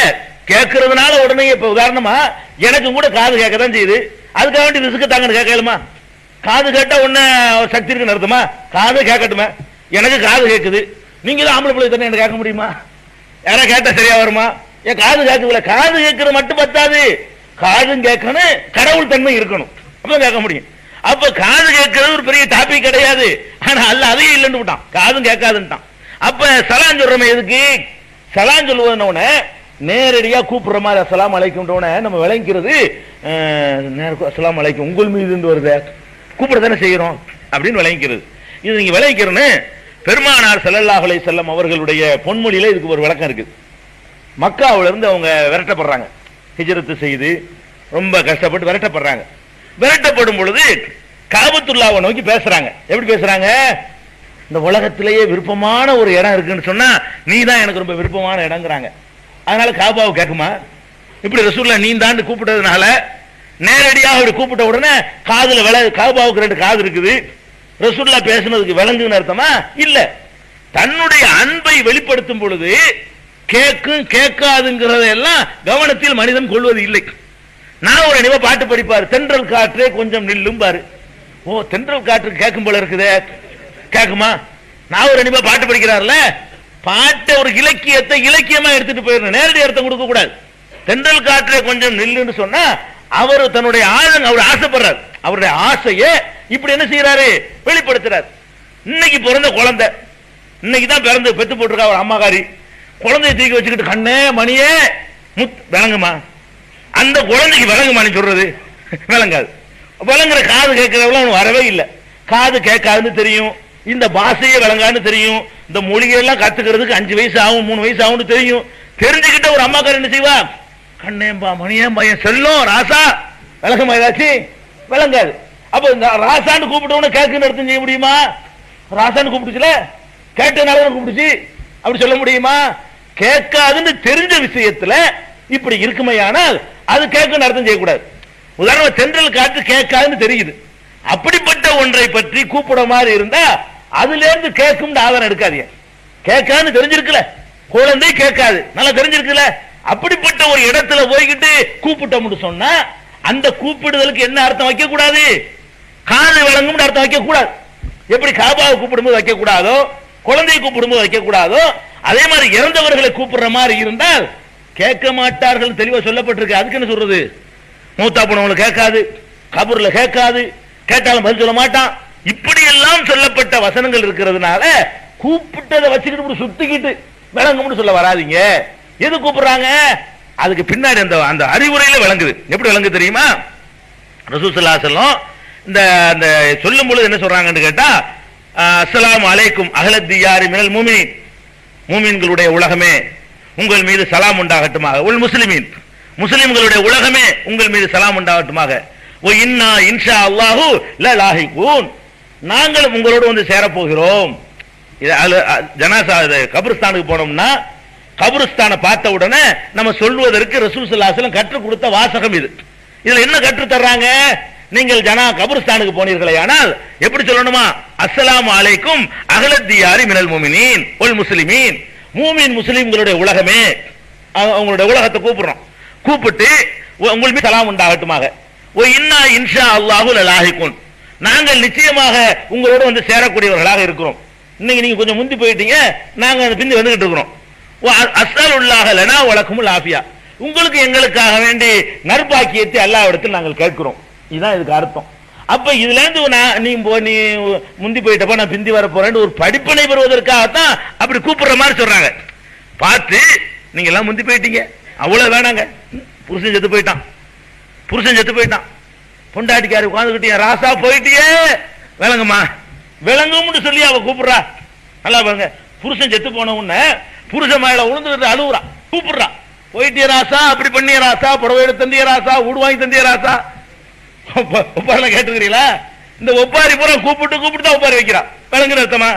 கேட்கறதுனால உடனே இப்ப உதாரணமா எனக்கும் கூட காது கேட்கதான் செய்யுது, அதுக்காக வேண்டி ரிஸ்க் தாங்கன்னு கேட்கலுமா? காது கேட்டா ஒண்ணு சக்தி இருக்குன்னு அர்த்தமா? காது கேட்கட்டுமே, எனக்கு காது கேட்குது, நீங்க தான் ஆம்பளை பிள்ளை தானே, எனக்கு கேட்க முடியுமா? யாரா கேட்டா சரியா வருமா? ஏன் காது கேட்கல? காது கேட்கறது மட்டும் பத்தாது, காதும் கேட்கணும், கடவுள் தன்மை இருக்கணும், அப்பதான் கேட்க முடியும். அப்ப காது கேட்கறது ஒரு பெரிய டாபிக் கிடையாது. ஆனா அல்ல அதையும் இல்லைன்னு விட்டான், காதும் கேட்காதுன்ட்டான். அப்ப சலாம் சொல்றோமே எதுக்கு? சலாம் சொல்லுவதுன்னு நேரடியா கூப்பிடுற மாதிரி அஸ்ஸலாமு அலைக்கும் நம்ம விளங்கிறது. அஸ்ஸலாமு அலைக்கும் உங்கள் மீது வருது, கூப்பிட தானே செய்யறோம் அப்படின்னு விளங்கிக்கிறது. இது நீங்க விளங்கிக்கிறன்னு பெருமானார் ஸல்லல்லாஹு அலைஹி வஸல்லம் அவர்களுடைய பொன்மொழியில இதுக்கு ஒரு விளக்கம் இருக்குது. மக்காவில இருந்து அவங்க விரட்டப்படுறாங்க, ஹிஜ்ரத் செய்து ரொம்ப கஷ்டப்பட்டு விரட்டப்படுறாங்க. விரட்டப்படும் பொழுது காபத்துல்லாவை நோக்கி பேசுறாங்க. எப்படி பேசுறாங்க? இந்த உலகத்திலேயே விருப்பமான ஒரு இடம் இருக்குன்னு சொன்னா நீ தான் எனக்கு ரொம்ப விருப்பமான இடங்கிறாங்க. அதனால காபாவை கேட்குமா? இப்படி ரசூலுல்லாஹ் நீ தான் கூப்பிட்டதுனால நேரடியாக அப்படி கூப்பிட்ட உடனே காதுல காபாவுக்கு 2 காது இருக்குது, ரசூலுல்லாஹ் பேசுனதுக்கு விளங்குன்னு அர்த்தமா? இல்ல. தன்னுடைய அன்பை வெளிப்படுத்தும் பொழுது கேட்கும் கேட்காதுங்கிறதெல்லாம் கவனத்தில் மனிதன் கொள்வது இல்லை. நான் ஒரு அணிவா பாட்டு படிப்பார், தென்றல் காற்றே கொஞ்சம் நில்லும் பாரு. ஓ, தென்றல் காற்று கேட்கும் போல இருக்குதே, கேட்குமா? நான் ஒரு அணிவா பாட்டு படிக்கிறார்ல, பாட்டை ஒரு இலக்கியத்தை இலக்கியமா எடுத்துட்டு போயிடணும், நேரடி அர்த்தம் கொடுக்க கூடாது. தென்றல் காற்றே கொஞ்சம் நில்லுன்னு சொன்னா அவர் தன்னுடைய அவர் ஆசைப்படுறார், அவருடைய ஆசையை இப்படி என்ன செய்யறாரு? வெளிப்படுத்துறார். இன்னைக்கு பிறந்த குழந்தை, இன்னைக்கு தான் பிறந்து பெத்து போட்டிருக்கா ஒரு அம்மாக்காரி, குழந்தைய தூக்கி வச்சுக்கிட்டு கண்ணே மணியே விளங்குமா? அந்த குழந்தைக்கு விளங்குமா நீ சொல்றது? விளங்காது. விளங்குற காது கேட்கிறவள வரவே இல்லை. காது கேட்காதுன்னு தெரியும், இந்த பாஷையே விளங்கான்னு தெரியும், இந்த மொழியெல்லாம் கத்துக்கிறதுக்கு 5 வயசு ஆகும் 3 வயசு ஆகும்னு தெரியும். தெரிஞ்சுக்கிட்ட ஒரு அம்மாக்கார என்ன செய்வா, கண்ணேம்பா மணியேம்பா என் செல்லும் ராசா விளக்கமா ஏதாச்சும் விளங்காது. அப்ப இந்த ராசான்னு கூப்பிட்டவன கேட்குன்னு அர்த்தம் செய்ய முடியுமா? ராசான்னு கூப்பிட்டுச்சுல, கேட்டனால கூப்பிடுச்சு அப்படி சொல்ல முடியுமா? கேட்காதுன்னு தெரிஞ்ச விஷயத்துல இப்படி இருக்குமையானால் அது கேட்குன்னு அர்த்தம் செய்யக்கூடாது. உதாரணம் தென்றல் காற்று கேட்காதுன்னு தெரியுது, அப்படிப்பட்ட ஒன்றை பற்றி கூப்பிட மாதிரி இருந்தா அதுல இருந்து கேட்கும் ஆதாரம் எடுக்காதீங்க. கேட்காதுன்னு தெரிஞ்சிருக்கல, குழந்தை கேட்காது நல்லா தெரிஞ்சிருக்குல, அப்படிப்பட்ட ஒரு இடத்துல போய்கிட்டு கூப்பிட்டோம்னு சொன்னா அந்த கூப்பிடுதலுக்கு என்ன அர்த்தம் வைக்க கூடாது? காது விளங்கும் அர்த்தம் வைக்க கூடாது. எப்படி காபாவை கூப்பிடும்போது வைக்க கூடாதோ, குழந்தையை கூப்பிடும்போது வைக்க கூடாதோ, அதே மாதிரி இறந்தவர்களை கூப்பிடுற மாதிரி இருந்தால் கேட்க மாட்டார்கள் தெளிவா சொல்லப்பட்டிருக்கு. அதுக்கு என்ன சொல்றது? மூத்தா போனவங்களுக்கு கேட்காது, கபூர்ல கேட்காது, கேட்டாலும் பதில் சொல்ல மாட்டான், இப்படி எல்லாம் சொல்லப்பட்ட வசனங்கள் இருக்கிறதுனால கூப்பிட்டதை வச்சுக்கிட்டு சுத்திக்கிட்டு விளங்கும்னு சொல்ல வராதிங்க. எது கூப்பிடுறாங்க அதுக்கு பின்னாடி அந்த அறிவுரையில விளங்குது. எப்படி விளங்கு தெரியுமா? ரசூல் ஸல்லல்லாஹு அலைஹி வஸல்லம் இந்த சொல்லும் பொழுது என்ன சொல்றாங்கன்னு கேட்டா, அஸ்ஸலாமு அலைக்கும் அஹ்லத் தியாரி மினல் முஃமினீன், மூமின்களுடைய உலகமே உங்கள் மீது சலாம் உண்டாகட்டுமாக, உல் முஸ்லிமீன் முஸ்லிம்களுடைய உலகமே உங்கள் மீது சலாம் உண்டாகட்டுமாக, வ இன்னா இன்ஷா அல்லாஹு லலாஹிகூன், நாங்களும் உங்களோடு வந்து சேரப்போகிறோம். ஜனாசா கபிரிஸ்தானுக்கு போனோம்னா கபிரிஸ்தானை பார்த்த உடனே நம்ம சொல்வதற்கு ரசூல் ஸல்லல்லாஹு அலைஹி வஸல்லம் கற்றுக் கொடுத்த வாசகம் இது. இதுல என்ன கற்று தர்றாங்க? நீங்கள் கபிரிஸ்தானுக்கு போனீர்களே ஆனால் எப்படி சொல்லணுமா? அஸ்ஸலாமு அலைக்கும் அஹ்லத் தியாரி மினல் முஃமினீன் வல் முஸ்லிமீன், மூமின் முஸ்லிம்களுடைய உலகமே, அவங்களுடைய உலகத்தை கூப்பிடுறோம், கூப்பிட்டு உங்கள் மீது சலாம் உண்டாகட்டுமாக, வ இன்னா இன்ஷா அல்லாஹு லலாஹிகூன், நாங்கள் நிச்சயமாக உங்களோடு வந்து சேரக்கூடியவர்களாக இருக்கிறோம். இன்னைக்கு நீங்க கொஞ்சம் முந்தி போயிட்டீங்க, நாங்க பிந்தி வந்துகிட்டு இருக்கிறோம். அஸ்அலுல்லாஹ லனா வ லகுமுல் ஆஃபியா, உங்களுக்கு எங்களுக்காக வேண்டி நற்பாக்கியத்தை அல்லாஹ்விடத்தில் நாங்கள் கேட்கிறோம். இதுதான் இதுக்கு அர்த்தம். அப்ப இதுல இருந்து நீ முந்தி போயிட்டப்ப நான் பிந்தி வர போறேன்னு ஒரு படிப்பினை பெறுவதற்காகத்தான் அப்படி கூப்பிடுற மாதிரி சொல்றாங்க. பார்த்து நீங்க எல்லாம் முந்தி போயிட்டீங்க, அவ்வளவு வேணாங்க. புருஷன் செத்து போயிட்டான், பொண்டாட்டிக்காரி உட்காந்துக்கிட்டீங்க, ராசா போயிட்டியே விளங்குமா, விளங்கும்னு சொல்லி அவ கூப்பிடுறா. நல்லா பாருங்க, புருஷன் செத்து போன உடனே புருஷன் மேல உழுந்துகிட்டு அழுவுறா, கூப்பிடுறா, போயிட்டிய ராசா, அப்படி பண்ணிய ராசா, புடவை எடுத்து தந்திய ராசா, வீடு வாங்கி தந்திய ராசா. ஒப்பாரில கேட்டுக்கிறீங்களா? இந்த ஒப்பாரி பூரா கூப்பிட்டு தான் ஒப்பாரி வைக்கிறா. விளங்குற அர்த்தமா?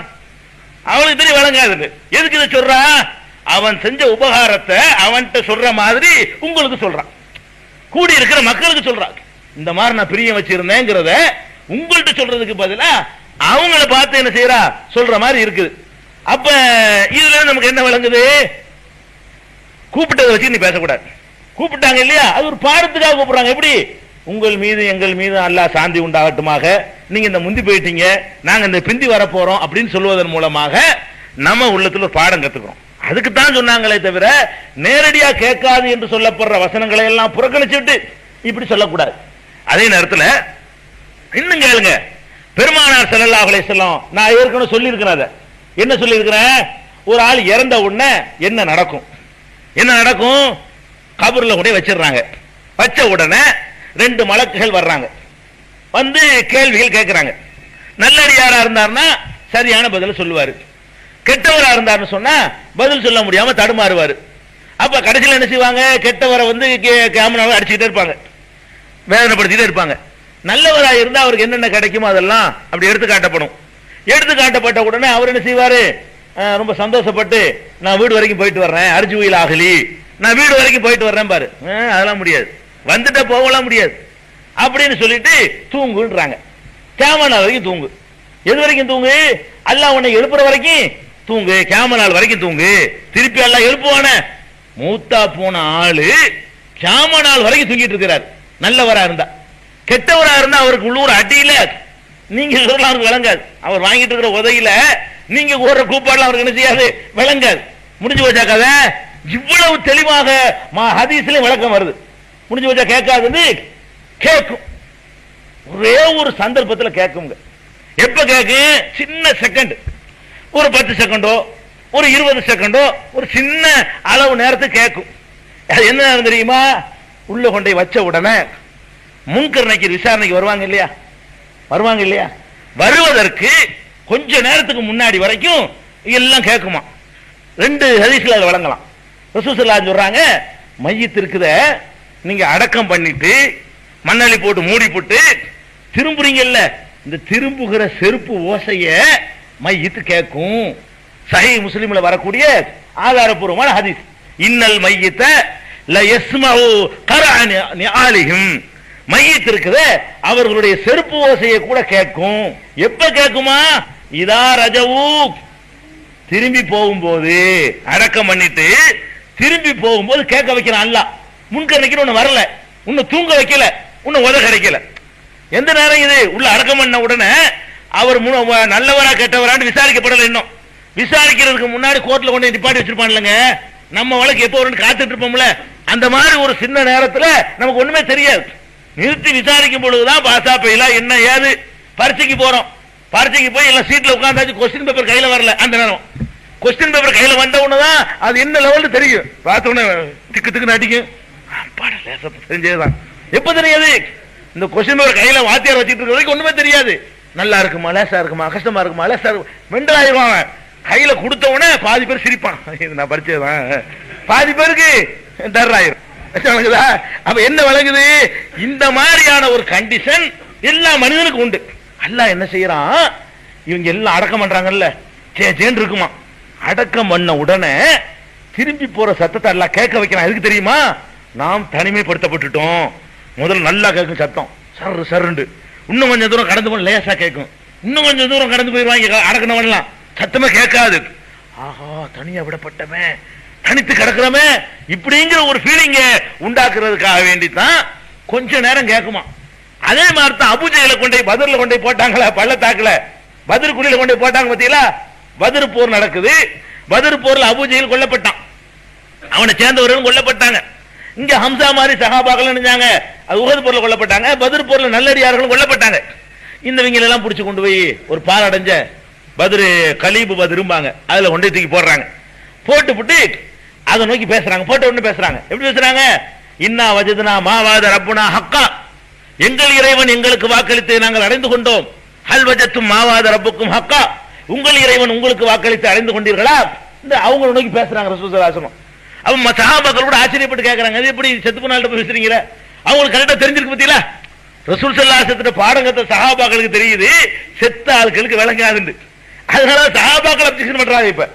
அவனுக்கு தெரியும் விளங்காது. எதுக்கு இதை சொல்றா? அவன் செஞ்ச உபகாரத்தை அவன்கிட்ட சொல்ற மாதிரி உங்களுக்கு சொல்றான், கூடி இருக்கிற மக்களுக்கு சொல்றான். இந்த மாதிரி நான் பிரியம் வச்சிருந்தேங்கிறத உங்கள்கிட்ட சொல்றதுக்கு பதிலா அவங்கள பார்த்து என்ன செய்யறா சொல்ற மாதிரி இருக்குது. அப்ப இதுல நமக்கு என்ன விளங்குது? கூப்பிட்டதை வச்சு நீ பேசக்கூடாது. கூப்பிட்டாங்க இல்லையா, அது ஒரு பாடத்துக்காக கூப்பிடுறாங்க. எப்படி? உங்கள் மீது எங்கள் மீது அல்லாஹ் சாந்தி உண்டாகட்டுமாக, நீங்க இந்த முந்தி போயிட்டீங்க, நாங்க இந்த பிந்தி வர போறோம் அப்படின்னு சொல்வதன் மூலமாக நம்ம உள்ளத்துல ஒரு பாடம் கத்துக்கிறோம். அதுக்கு தான் சொன்னாங்களே தவிர நேரடியா கேட்காது என்று சொல்லப்படுற வசனங்களை எல்லாம் புறக்கணிச்சுட்டு இப்படி சொல்லக்கூடாது. அதே நேரத்தில் இன்னும் கேளுங்க, பெருமானார் ஸல்லல்லாஹு அலைஹி வஸல்லம் நான் ஏற்கனவே சொல்லியிருக்கிறேன். என்ன சொல்லியிருக்கிறேன்? ஒரு ஆள் இறந்த உடனே என்ன நடக்கும்? கபர்ல கூட வச்சிடறாங்க. வச்ச உடனே 2 மலக்குகள் வர்றாங்க, வந்து கேள்விகள் கேட்கிறாங்க. நல்லடியாரா இருந்தார்னா சரியான பதில் சொல்லுவாரு, கெட்டவரா இருந்தார்னு சொன்னா பதில் சொல்ல முடியாம தடுமாறுவாரு. அப்ப கடைசியில் என்ன செய்வாங்க? கெட்டவரை வந்து கேமராவை அடிச்சுக்கிட்டே இருப்பாங்க, வேதனைப்படுத்திட்டே இருப்பாங்க. நல்லவராக இருந்தா அவருக்கு என்னென்ன கிடைக்குமோ அதெல்லாம் அப்படி எடுத்து காட்டப்படும். எடுத்து காட்டப்பட்ட உடனே அவர் என்ன செய்வாரு? ரொம்ப சந்தோஷப்பட்டு நான் வீடு வரைக்கும் போயிட்டு வர்றேன், அர்ஜுவில் ஆகலி, நான் வீடு வரைக்கும் போயிட்டு வர்றேன் பாரு. அதெல்லாம் முடியாது, வந்துட்ட போகலாம் முடியாது அப்படின்னு சொல்லிட்டு தூங்குன்றாங்க. கேமநாள் வரைக்கும் தூங்கு. எது வரைக்கும் தூங்கு? அல்லாஹ் உன்னை எழுப்புற வரைக்கும் தூங்கு, கேமநாள் வரைக்கும் தூங்கு. திருப்பி அல்லாஹ் எழுப்புவான? மூத்தா போன ஆளு கேமநாள் வரைக்கும் தூங்கிட்டு இருக்கிறார். நல்லவரா இருந்தா. கெட்டவரா இருந்தா அவருக்கு உள்ளூர் அடியில நீங்க சொல்லலாம், அவருக்கு விளங்காது. அவர் வாங்கிட்டு இருக்கிற உதவியில நீங்க ஓடுற கூப்பாடுலாம் அவருக்கு என்ன செய்யாது, விளங்காது. முடிஞ்சு போச்சா கதை? இவ்வளவு தெளிவாக ஹதீஸ்ல விளக்கம் வருது. முடிஞ்சு போச்சா? கேட்காதுன்னு கேட்கும். ஒரே ஒரு சந்தர்ப்பத்தில் கேட்குங்க. எப்ப கேட்கும்? சின்ன செகண்ட், ஒரு 10 செகண்டோ ஒரு 20 செகண்டோ ஒரு சின்ன அளவு நேரத்துக்கு கேட்கும். அது என்ன தெரியுமா? உள்ள கொண்டை வச்ச உடனே முன்கர் நக்கீர் விசாரணைக்கு வருவாங்க இல்லையா? வருவாங்க இல்லையா? வருவதற்கு கொஞ்ச நேரத்துக்கு முன்னாடி வரைக்கும் எல்லாம் கேட்குமா. 2 ஹதீஸ்ல அதை வழங்கலாம். ரசூல் ஸல்லல்லாஹு அலைஹி சொல்றாங்க, மையத்து இருக்குத நீங்க அடக்கம் பண்ணிட்டு மண்ணலி போட்டு மூடி போட்டு திரும்புறீங்கல்ல, இந்த திரும்புகிற செருப்பு ஓசைய மையத்து கேட்கும். சஹீஹ் முஸ்லிம்ல வரக்கூடிய ஆதாரபூர்வமான ஹதீஸ். இன்னல் மையத்த ல யஸ்மஉ கரஅன் நிஆலிஹிம், மையத் இருக்குதே அவர்களுடைய செருப்பு ஓசையை கூட கேட்கும். எப்ப கேட்குமா? இதா ரஜவு, திரும்பி போகும்போது, அடக்கம் பண்ணிட்டு திரும்பி போகும்போது கேட்க வைக்கிறான் அல்லாஹ். முன்கர் நக்கீர் ஒண்ணு வரல, உன்னை தூங்க வைக்கல, உன்னை உத கிடைக்கல. எந்த நேரம் இது? உள்ள அடக்கம் பண்ண உடனே அவர் நல்லவரா கெட்டவரான்னு விசாரிக்கப்படல. இன்னும் விசாரிக்கிறதுக்கு முன்னாடி கோர்ட்ல கொண்டு நிப்பாட்டி வச்சிருப்பான்லங்க. நம்ம வழக்கு எப்போ வரும்னு காத்துட்டு இருப்போம்ல, அந்த மாதிரி ஒரு சின்ன நேரத்துல நமக்கு ஒண்ணுமே தெரியாது. நிறுத்தி விசாரிக்கும் பொழுதுதான் பாசா பெயிலா என்ன ஏது, பரீட்சைக்கு போறோம், பரீட்சைக்கு போய் எல்லாம் சீட்ல உட்கார்ந்தாச்சு, கொஸ்டின் பேப்பர் கையில வரல. அந்த நேரம் கொஸ்டின் பேப்பர் கையில வந்த உடனேதான் அது என்ன லெவல் தெரியும். பார்த்த உடனே திக்கு திக்கு அடிக்கும். தெரிஞ்சதுதான். எப்ப தெரியாது? இந்த கொஸ்டின் பேப்பர் கையில வாத்தியார் வச்சுட்டு இருக்கிறதுக்கு ஒண்ணுமே தெரியாது. நல்லா இருக்குமா, லேசா இருக்குமா, கஷ்டமா இருக்குமா, லேசா இருக்கும், மெண்டல் ஆயிடுவான். கையில கொடுத்த உடனே பாதி பேர் சிரிப்பான், இது நான் படிச்சதுதான். பாதி பேருக்கு டர் ஆயிரும். அப்ப என்ன விளங்குது? இந்த மாதிரியான ஒரு கண்டிஷன் எல்லா மனிதனுக்கும் உண்டு. அல்லாஹ் என்ன செய்யறான்? இவங்க எல்லாம் அடக்கம் பண்றாங்கல்ல, சேன்னு இருக்குமா. அடக்கம் பண்ண உடனே திரும்பி போற சத்தத்தை எல்லாம் கேட்க வைக்கிறான். எதுக்கு தெரியுமா? நாம் தனிமைப்படுத்தப்பட்டுட்டோம். முதல்ல நல்லா கேட்கும் சத்தம், சரு சருண்டு. இன்னும் கொஞ்சம் தூரம் கடந்து போன லேசா கேட்கும். இன்னும் கொஞ்சம் தூரம் கடந்து போயிருவாங்க, அடக்கணும் பண்ணலாம், சத்தமே கேட்காது. ஆஹா, தனியா விடப்பட்டவன், தனித்து கிடக்கிறமே, இப்படிங்கிற ஒரு ஃபீலிங்க உண்டாக்குறதுக்காக வேண்டித்தான் கொஞ்ச நேரம் கேட்குமா. அதே மாதிரி தான் அபூஜையில கொண்டே பத்ர்ல கொண்டே போட்டாங்களா, பள்ளத்தாக்குல பத்ர் குழியில கொண்டே போட்டாங்க பாத்தீங்களா? பத்ர் போர் நடக்குது. பத்ர் போர்ல அபூஜையில் கொல்லப்பட்டான், அவனை சேர்ந்தவர்களும் கொல்லப்பட்டாங்க. இங்க ஹம்சா மாதிரி சஹாபாக்கள் நினைஞ்சாங்க, அது உஹது போர்ல கொல்லப்பட்டாங்க. பத்ர் போர்ல நல்லடியார்களும் கொல்லப்பட்டாங்க. இந்தவங்க எல்லாம் பிடிச்சு கொண்டு போய் ஒரு பாலடைஞ்ச பத்ரு கலீபு பத்ரும்பாங்க, அதுல கொண்டு தூக்கி போடுறாங்க. போட்டு புட்டு அதை நோக்கி பேசுறாங்க. போட்ட உடனே பேசுறாங்க. எப்படி பேசுறாங்க? இன்னா வஜதுனா மாவாத ரப்புனா ஹக்கா, எங்கள் இறைவன் எங்களுக்கு வாக்களித்து நாங்கள் அடைந்து கொண்டோம். ஹல் வஜத்தும் மாவாத ரப்புக்கும் ஹக்கா, உங்கள் இறைவன் உங்களுக்கு வாக்களித்து அடைந்து கொண்டீர்களா? இந்த அவங்கள நோக்கி பேசுறாங்க ரசூல் ஸல்லல்லாஹு அலைஹி வஸல்லம். அவங்க சஹாபாக்கள் கூட ஆச்சரியப்பட்டு கேட்கறாங்க, அது எப்படி செத்து போனால்ட்ட பேசுறீங்களா? அவங்களுக்கு கரெக்டா தெரிஞ்சிருக்கு பத்தியில. ரசூல் ஸல்லல்லாஹு அலைஹி வஸல்லம் பாடங்கத்தை சஹாபாக்களுக்கு தெரியுது, செத்த ஆட்களுக்கு விளங்காதுண்டு. அதனால சஹாபாக்கள் அப்ஜெக்ஷன் பண்றாங்க. இப்ப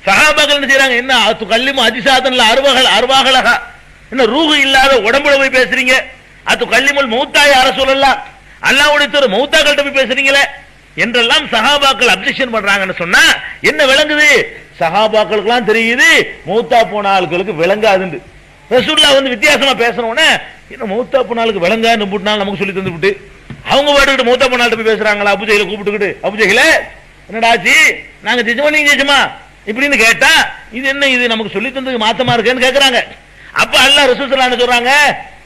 சஹாபாக்கள் என்ன செய்யறாங்க? என்ன அது கல்லிமு அதிசாதன்ல அருவாகலக, என்ன ரூஹு இல்லாத உடம்புல போய் பேசுறீங்க? அது கல்லிமுல் மௌத்தாய அரசூலல்லாஹ், அல்லாஹ்வுடைய தூதர் மௌத்தாக்கள்கிட்ட போய் பேசுறீங்களே என்றெல்லாம் சஹாபாக்கள் அப்ஜெக்ஷன் பண்றாங்கன்னு சொன்னா என்ன விளங்குது? சஹாபாக்களுக்கெல்லாம் தெரியுது, மௌத்தா போன ஆட்களுக்கு விளங்காதுண்டு. ரசூலுல்லாஹ் வந்து வித்தியாசமா பேசணும்னா என்ன மௌத்தா போன ஆளுக்கு விளங்கான்னு போட்டுனாலும் நமக்கு சொல்லி தந்து விட்டு அவங்க பாட்டுக்கிட்டு மௌத்தா போன ஆள்கிட்ட போய் பேசுறாங்களா? அபூஜையில கூப்பிட்டுக்கிட்டு, அபூஜையில என்னடாச்சு நாங்க ஜெஜமா நீங்க ஜெஜமா இப்படின்னு கேட்டா இது என்ன, இது நமக்கு சொல்லி தந்தது மாத்தமா இருக்குன்னு கேட்கறாங்க. அப்ப அல்லாஹ் ரசூல் ஸல்லல்லாஹு அலைஹி வஸல்லம் சொல்றாங்க,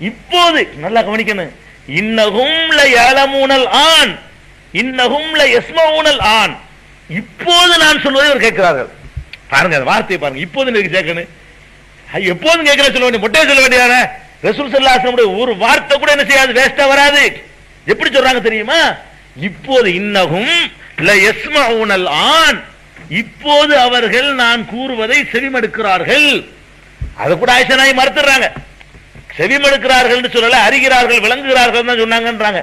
இப்போது நல்லா கவனிக்கணும், இன்னஹும் ல யலமூனல் ஆன் இன்னஹும் ல யஸ்மஊனல் ஆன், இப்போது நான் சொல்வதை அவர் கேட்கிறார்கள். பாருங்க அந்த வார்த்தையை பாருங்க, இப்போது நீங்க கேட்கணும். எப்போதும் கேட்கிற சொல்ல வேண்டிய மொட்டை சொல்ல வேண்டியதான? ரசூல் ஸல்லல்லாஹு அலைஹி வஸல்லம் ஒரு வார்த்தை கூட என்ன செய்யாது, வேஸ்டா வராது. எப்படி சொல்றாங்க தெரியுமா? இப்போது இன்னஹும் ல யஸ்மஊனல் ஆன், இப்போது அவர்கள் நான் கூறுவதை செவிமடுக்கிறார்கள். அதை கூட ஆயிஷா நாயகி மறுத்துறாங்க. செவிமடுக்கிறார்கள் சொல்லல, அறிகிறார்கள் விளங்குகிறார்கள் தான் சொன்னாங்கன்றாங்க.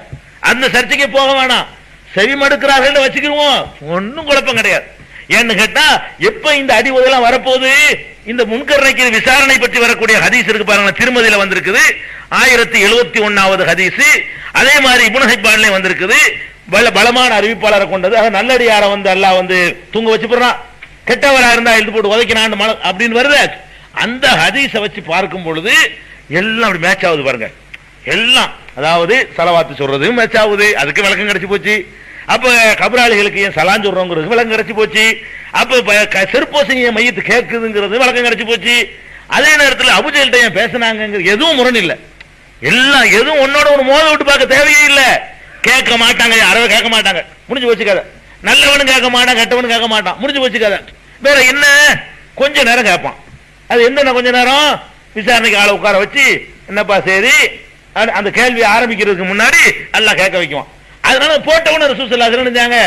அந்த சர்ச்சைக்கு போக வேணாம், செவிமடுக்கிறார்கள் வச்சுக்கிடுவோம், ஒன்னும் குழப்பம் கிடையாது. ஏன்னு கேட்டா எப்ப இந்த அடி உதலாம் வரப்போகுது? இந்த முன்கர் நக்கீர் விசாரணை பற்றி வரக்கூடிய ஹதீஸ் இருக்கு பாருங்க, திருமதியில வந்திருக்குது 1071வது ஹதீஸ். அதே மாதிரி இப்னு ஹிப்பான்ல வந்திருக்குது, பலமான அறிவிப்பாளரை கொண்டது. அது நல்லடியார வந்து அல்லாஹ் வந்து தூங்க வச்சு போடுறான், கெட்டவரா இருந்தா எழுந்து போட்டு உதைக்கினான் அப்படின்னு வருது. அந்த ஹதீஸை வச்சு பார்க்கும் பொழுது எல்லாம் அப்படி மேட்ச் ஆகுது பாருங்க. எல்லாம் அதாவது சலவாத்து சொல்றது மேட்ச் ஆகுது, அதுக்கு விளக்கம் கிடைச்சு போச்சு. அப்ப கபராளிகளுக்கு ஏன் சலான் சொல்றோங்கிறது விளக்கம் கிடைச்சு போச்சு. அப்ப செருப்போசைய மையத்து கேட்குதுங்கிறது விளக்கம் கிடைச்சு போச்சு. அதே நேரத்தில் அபூஜஹல்ட்ட ஏன் பேசினாங்க எதுவும் முரண் இல்லை. எல்லாம் எதுவும் ஒன்னோட ஒன்று மோத விட்டு பார்க்க தேவையே இல்லை. கேட்க மாட்டாங்க, யாரோ கேட்க மாட்டாங்க, முடிஞ்சு வச்சுக்காத. நல்லவனும் கேட்க மாட்டான், கெட்டவனும் கேட்க மாட்டான், முடிஞ்சு வச்சுக்காத. வேற என்ன, கொஞ்ச நேரம் கேட்பான். அது எந்த கொஞ்ச நேரம்? விசாரணைக்கு ஆளை உட்கார வச்சு, என்னப்பா சரி அந்த கேள்வி ஆரம்பிக்கிறதுக்கு முன்னாடி அல்லாஹ் கேட்க வைக்குவான். அதனால போட்டவன ரசூல் ஸல்லல்லாஹு அலைஹி வஸல்லம் செஞ்சாங்க,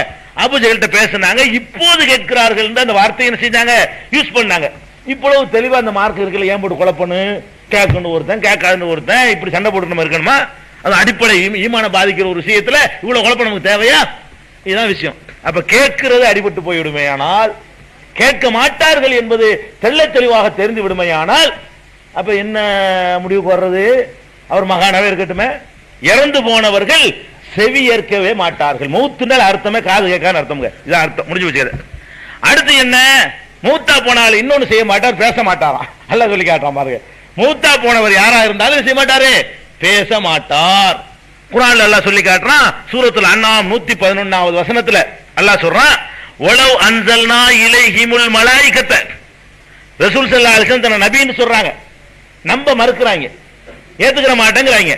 அபூ ஜஹல்கிட்ட பேசினாங்க. இப்போது கேட்கிறார்கள் அந்த வார்த்தையை என்ன செஞ்சாங்க, யூஸ் பண்ணாங்க. இவ்வளவு தெளிவா அந்த மார்க் இருக்குல்ல, ஏன் போட்டு குழப்பணும், கேட்கணும் ஒருத்தன் கேட்காதுன்னு ஒருத்தன், இப்படி சண்டை போட்டு நம்ம இருக்கணுமா? அது அடிப்படை ஈமான பாதிக்கிற ஒரு விஷயத்துல இவ்வளவு குழப்பம் நமக்கு தேவையா? இதுதான் விஷயம். அப்ப கேட்கிறது அடிபட்டு போய்விடுமே, ஆனால் கேட்க மாட்டார்கள் என்பது தெள்ள தெளிவாக தெரிந்து விடுமையானால் அப்ப என்ன முடிவுக்கு வர்றது? அவர் மகானாவே இருக்கட்டுமே, இறந்து போனவர்கள் செவி ஏற்கவே மாட்டார்கள். மௌத்துனால் அர்த்தமே காது கேட்கான்னு அர்த்தம். இதான் அர்த்தம், முடிஞ்சு வச்சுக்கிறது. அடுத்து என்ன, மூத்தா போனால் இன்னொன்னு செய்ய மாட்டார், பேச மாட்டாராம். அல்லாஹ் சொல்லி காட்டுறான் பாருங்க. மூத்தா போனவர் யாரா இருந்தாலும் செய்ய மாட்டாரு, பேச மாட்டார். குர்ஆன்ல அல்லாஹ் சொல்லி காட்டுறான். சூரத்துல் அன்ஆம் 111வது வசனத்துல அல்லாஹ் சொல்றான், வலவ் அன்ஸல்னா இலைஹிமுல் மலாயிகத. ரசூல் ஸல்லல்லாஹு அலைஹி வஸல்லம் தன்னை நபின்னு சொல்றாங்க, நம்ப மறுக்கிறாங்க, ஏத்துக்கிற மாட்டேங்கிறாங்க.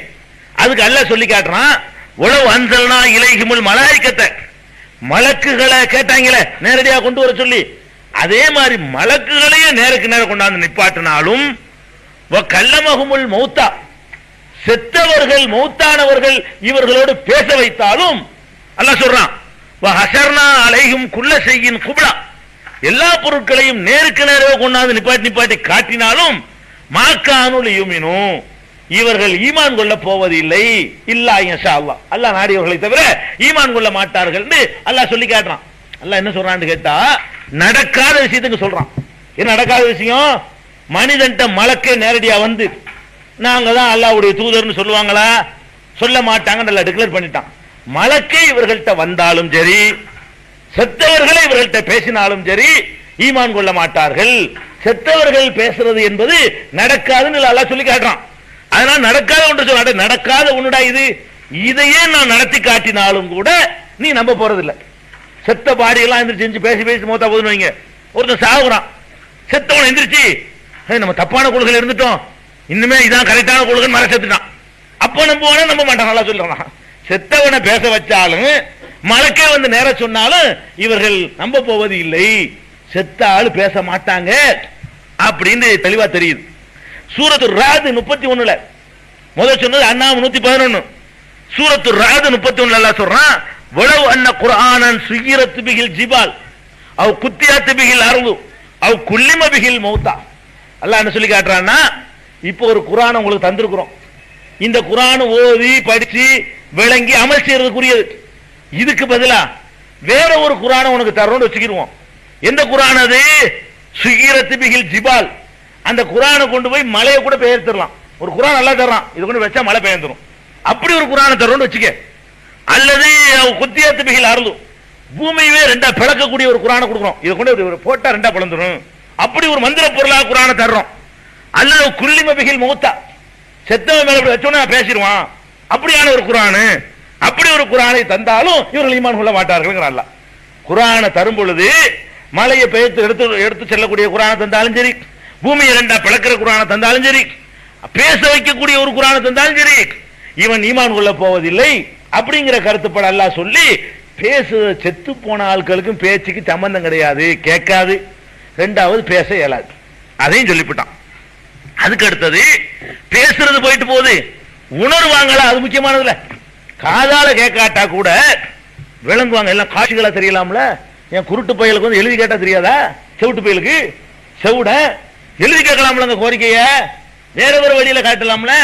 அதுக்கு அல்லாஹ் சொல்லி காட்டுறான், வலவ் அன்ஸல்னா இலைஹிமுல் மலாயிகத. மலக்குகளை கேட்டாங்களே நேரடியா கொண்டு வர சொல்லி, அதே மாதிரி மலக்குகளையே நேருக்கு நேரம் கொண்டாந்து நிப்பாட்டினாலும் கல்லமஹுமுல் மௌத்தா, செத்தவர்கள் மௌத்தானவர்கள் இவர்களோடு பேச வைத்தாலும் அல்லாஹ் சொல்றான், வஹஸர்னா அலைஹிம் குல்ல ஷைஇன் குப்லா. எல்லா பொருட்களையும் நேருக்கு நேரவே கொண்டாந்து நிப்பாட்டி காட்டினாலும் மாக்கானுல் யுமினு, இவர்கள் ஈமான் கொள்ள போவதில்லை. இல்லா இன்ஷா அல்லாஹ், அல்லாஹ் நாடியவர்களை தவிர ஈமான் கொள்ள மாட்டார்கள் என்று அல்லாஹ் சொல்லி காட்டுறான். அல்லாஹ் என்ன சொல்றான்னு கேட்டா, நடக்காத விஷயத்துக்கு சொல்றான். என்ன நடக்காத விஷயம்? மனிதன்ட்ட மலக்கே நேரடியா வந்து நாங்க தான் அல்லாஹ்வுடைய தூதர்னு சொல்லுவாங்களா? சொல்ல மாட்டாங்க, நல்லா டிக்ளேர் பண்ணிட்டான். மலக்கே இவர்கள்ட்ட வந்தாலும் சரி, செத்தவர்களை இவர்கள்ட்ட பேசினாலும் சரி, ஈமான் கொள்ள மாட்டார்கள். செத்தவர்கள் பேசுறது என்பது நடக்காதுன்னு அல்லாஹ் சொல்லி காட்டுறான். அதனால நடக்காத ஒன்று சொல்ல, நடக்காத ஒண்ணுடா இது, இதையே நான் நடத்தி காட்டினாலும் கூட நீ நம்ப போறதில்லை. செத்த பாடியெல்லாம் எந்திரிச்சு செஞ்சு பேசி மோத்தா போதுன்னு வைங்க. ஒருத்தன் சாகுறான், செத்தவன் எந்திரிச்சு நம்ம தப்பான கொள்கையில் இருந்துட்டோம், இன்னுமே இதான் கரெக்டான கொள்கை மர செத்துட்டான், அப்ப நம்புவானே நம்ப மாட்டான். நல்லா சொல்றான், செத்தவனை பேச வச்சாலும் மலக்கே வந்து நேர சொன்னாலும் இவர்கள் நம்ப போவது இல்லை. செத்த ஆளு பேச மாட்டாங்க அப்படின்னு தெளிவா தெரியுது. சூரத்து ராது 31ல முதல் சொன்னது அன்ஆம் 111. சூரத்து ராது 31ல அல்லாஹ் சொல்றான், வலவ் அன்ன குர்ஆனன் சுயிரத் பிஹில் ஜிபால் அவ் குத்தியத் பிஹில் அர்து அவ் குல்லிம பிஹில் மௌத்தா. அல்லாஹ் என்ன சொல்லி காட்டுறான்னா, இப்போ ஒரு குர்ஆனை உங்களுக்கு தந்திருக்கிறோம், இந்த குர்ஆனை ஓதி படிச்சு விளங்கி அமல் செய்யறதுக்குரியது. இதுக்கு பதிலா வேற ஒரு குர்ஆனை உனக்கு தரோம்னு வச்சுக்கிடுவோம். எந்த குர்ஆன் அது? சுயிரத் பிஹில் ஜிபால். அந்த குர்ஆனை கொண்டு போய் மலையை கூட பெயர்த்திடலாம். ஒரு குர்ஆன் நல்லா தர்றான், இது கொண்டு வச்சா மழை பெயர்ந்துரும், அப்படி ஒரு குர்ஆனை தரோம்னு வச்சுக்க. அல்லது குத்தியத் பிஹில் அர்து, பூமியவே ரெண்டா பிளக்கக்கூடிய ஒரு குர்ஆனை கொடுக்குறோம், இதை கொண்டு போட்டா ரெண்டா பிளந்துரும், அப்படி ஒரு மந்திர பொருளாக குர்ஆனை தர்றோம். அல்லது குல்லிம பிஹில் மௌத்தா, செத்தவன் மேல வச்சோன்னா பேசிடுவான், அப்படியான ஒரு குர்ஆன். அப்படி ஒரு குர்ஆனை தந்தாலும் இவர்கள் ஈமான் கொள்ள மாட்டார்கள். அல்லாஹ் குர்ஆனை தரும் பொழுது மலையை பெயர்த்து எடுத்து செல்லக்கூடிய குர்ஆனை தந்தாலும் சரி, பூமியை ரெண்டா பிளக்கிற குர்ஆனை தந்தாலும் சரி, பேச வைக்கக்கூடிய ஒரு குர்ஆனை தந்தாலும் சரி, இவன் ஈமான் கொள்ள போவதில்லை அப்படிங்கிற கருத்துப்பட அல்லாஹ் சொல்லி, பேசு செத்து போன ஆட்களுக்கும் பேச்சுக்கு சம்பந்தம் கிடையாது, கேட்காது, ரெண்டாவது பேச இயலாது, அதையும் சொல்லிவிட்டான். அதுக்கு அடுத்தது பேசுறது போயிட்டு போகுது, உணர்வாங்களா, அது முக்கியமானதுல. காதால கேட்காட்டா கூட விளங்குவாங்க, எல்லாம் காட்சிகளா தெரியலாம்ல. என் குருட்டு பயலுக்கு வந்து எழுதி கேட்டா தெரியாதா? செவிட்டு பயலுக்கு செவிட எழுதி கேட்கலாம்ல, கோரிக்கைய வேற வேற வழியில காட்டலாம்ல,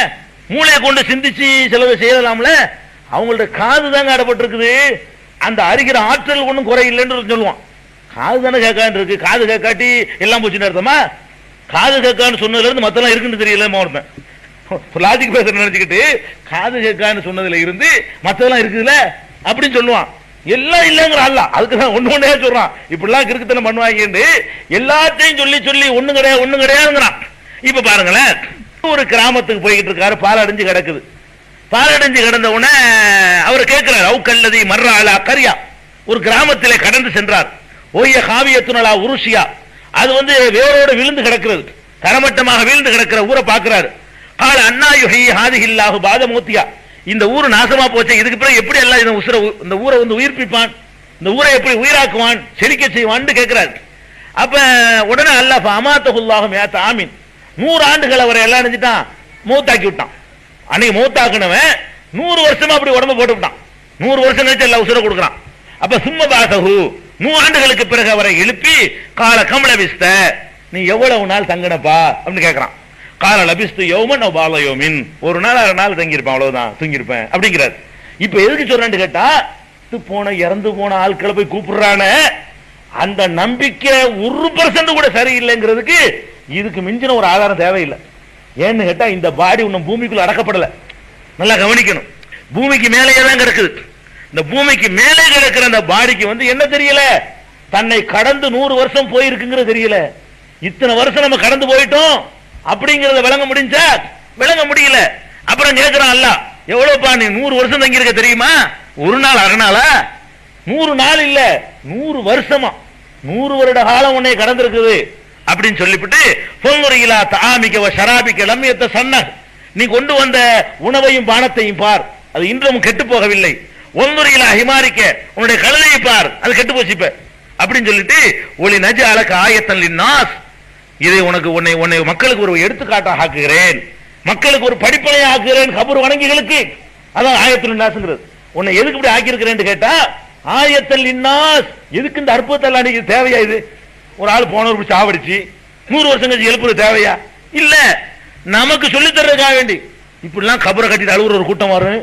மூளையை கொண்டு சிந்திச்சு செலவு செய்யலாம்ல. அவங்களோட காது தாங்க அடப்பட்டிருக்குது, அந்த அறிகிற ஆற்றல் ஒன்றும் குறை இல்லைன்னு சொல்லுவான். காது தானே கேட்கான்னு இருக்கு, காது கேட்காட்டி எல்லாம் போச்சுன்னு அர்த்தமா? காது கேட்கான்னு சொன்னதுல இருந்து மத்தெல்லாம் இருக்குன்னு தெரியல. ஒருத்தன் லாஜிக் பேசுற நினைச்சுக்கிட்டு காது கேட்கான்னு சொன்னதுல இருந்து மத்ததெல்லாம் இருக்குதுல அப்படின்னு சொல்லுவான். எல்லாம் இல்லைங்கிற அல்லாஹ் அதுக்குதான் ஒண்ணு ஒண்ணே சொல்றான், இப்படிலாம் கிறுக்குத்தனம் பண்ணுவாங்க, எல்லாத்தையும் சொல்லி சொல்லி ஒண்ணு கிடையாதுங்கிறான். இப்ப பாருங்களேன், ஒரு கிராமத்துக்கு போய்கிட்டு இருக்காரு, பாலடைஞ்சு கிடக்குது. பாலடைஞ்சு கிடந்த உடனே அவர் கேட்கிறார், அவுக்கல்லதி மர்ராலா கரியா, ஒரு கிராமத்திலே கடந்து சென்றார். ஓய்ய காவியத்துனலா உருஷியா, அது வந்து வேரோடு விழுந்து கிடக்கிறது, தரமட்டமாக விழுந்து கிடக்கிற ஊரை பார்க்கிறாரு. கால அண்ணா யுஹி ஹாதிஹில்லாஹு பாத மூத்தியா, இந்த ஊர் நாசமா போச்சு, இதுக்கு பிறகு எப்படி எல்லாம் இந்த ஊரை வந்து உயிர்ப்பிப்பான், இந்த ஊரை எப்படி உயிராக்குவான், செழிக்க செய்வான்னு கேட்கிறாரு. அப்ப உடனே அல்லாஹ் அமாத்தஹுல்லாஹு மியத ஆமீன், 100 ஆண்டுகள் அவரை எல்லாம் நினைச்சிட்டான், மூத்தாக்கி விட்டான். அன்னைக்கு மௌத்தாக்குனவன் 100 வருஷமா அப்படி உடம்பு போட்டுவிட்டான். 100 வருஷம் கழிச்சு எல்லாம் உசுர கொடுக்குறான். அப்ப சும்ம பாசகு 100 ஆண்டுகளுக்கு பிறகு அவரை எழுப்பி கால கமல விஸ்த, நீ எவ்வளவு நாள் தங்கினப்பா அப்படின்னு கேட்கிறான். கால லபிஸ்து யௌமன் அவ் பால யௌமின், ஒரு நாள் 6 நாள் தங்கியிருப்பேன், அவ்வளவுதான் தூங்கியிருப்பேன் அப்படிங்கிறார். இப்ப எதுக்கு சொல்றேன்னு கேட்டா, போன இறந்து போன ஆட்களை போய் கூப்பிடுறான அந்த நம்பிக்கை 1% கூட சரியில்லைங்கிறதுக்கு இதுக்கு மிஞ்சின ஒரு ஆதாரம் தேவையில்லை. ஏன்னு கேட்டா, இந்த பாடி இன்னும் பூமிக்குள்ள அடக்கப்படல. நல்லா கவனிக்கணும், பூமிக்கு மேலேயே தான் கிடக்குது. இந்த பூமிக்கு மேலே கிடக்கிற அந்த பாடிக்கு என்ன தெரியல, தன்னை கடந்து 100 வருஷம் போயிருக்குங்கிறது தெரியல. இத்தனை வருஷம் நம்ம கடந்து போயிட்டோம் அப்படிங்கறத விளங்க முடிஞ்சா, விளங்க முடியல. அப்புறம் கேட்கிறான் அல்லாஹ், எவ்வளவுப்பா நீ 100 வருஷம் தங்கி இருக்க தெரியுமா? ஒரு நாள் 6 நாளா? 100 நாள் இல்ல, 100 வருஷமா, 100 வருட காலம் உன்னை கடந்திருக்குது அப்படின்னு சொல்லிவிட்டு, பொன்முறையிலா தாமிக்க ஷராபிக்க லம்யத்த சன்ன, நீ கொண்டு வந்த உணவையும் பானத்தையும் பார், அது இன்றும் கெட்டு போகவில்லை. ஒன்முறையிலா ஹிமாரிக்க, உன்னுடைய கழுதையை பார், அது கெட்டு போச்சு இப்ப அப்படின்னு சொல்லிட்டு, ஒளி நஜ அலக்க ஆயத்தன் லின்னாஸ், இதை உனக்கு உன்னை மக்களுக்கு ஒரு எடுத்துக்காட்டாக ஆக்குகிறேன், மக்களுக்கு ஒரு படிப்பனையாக ஆக்குகிறேன் கபர் வணங்கிகளுக்கு. அதான் ஆயத்துல் லின்னாஸ்ங்கிறது. உன்னை எதுக்கு இப்படி ஆக்கி இருக்கிறேன்னு கேட்டா, ஆயத்தல் லின்னாஸ், எதுக்கு இந்த அற்புதத்தெல்லாம் நீங்க தேவையா? இது ஒரு ஆள் போனவர் சாவடிச்சு 100 வருஷம் கழிச்சு எழுப்புறது தேவையா? இல்ல, நமக்கு சொல்லி தர்றதுக்காக வேண்டி இப்படிலாம் கபரை கட்டிட்டு அழுகுற ஒரு கூட்டம் வரும்,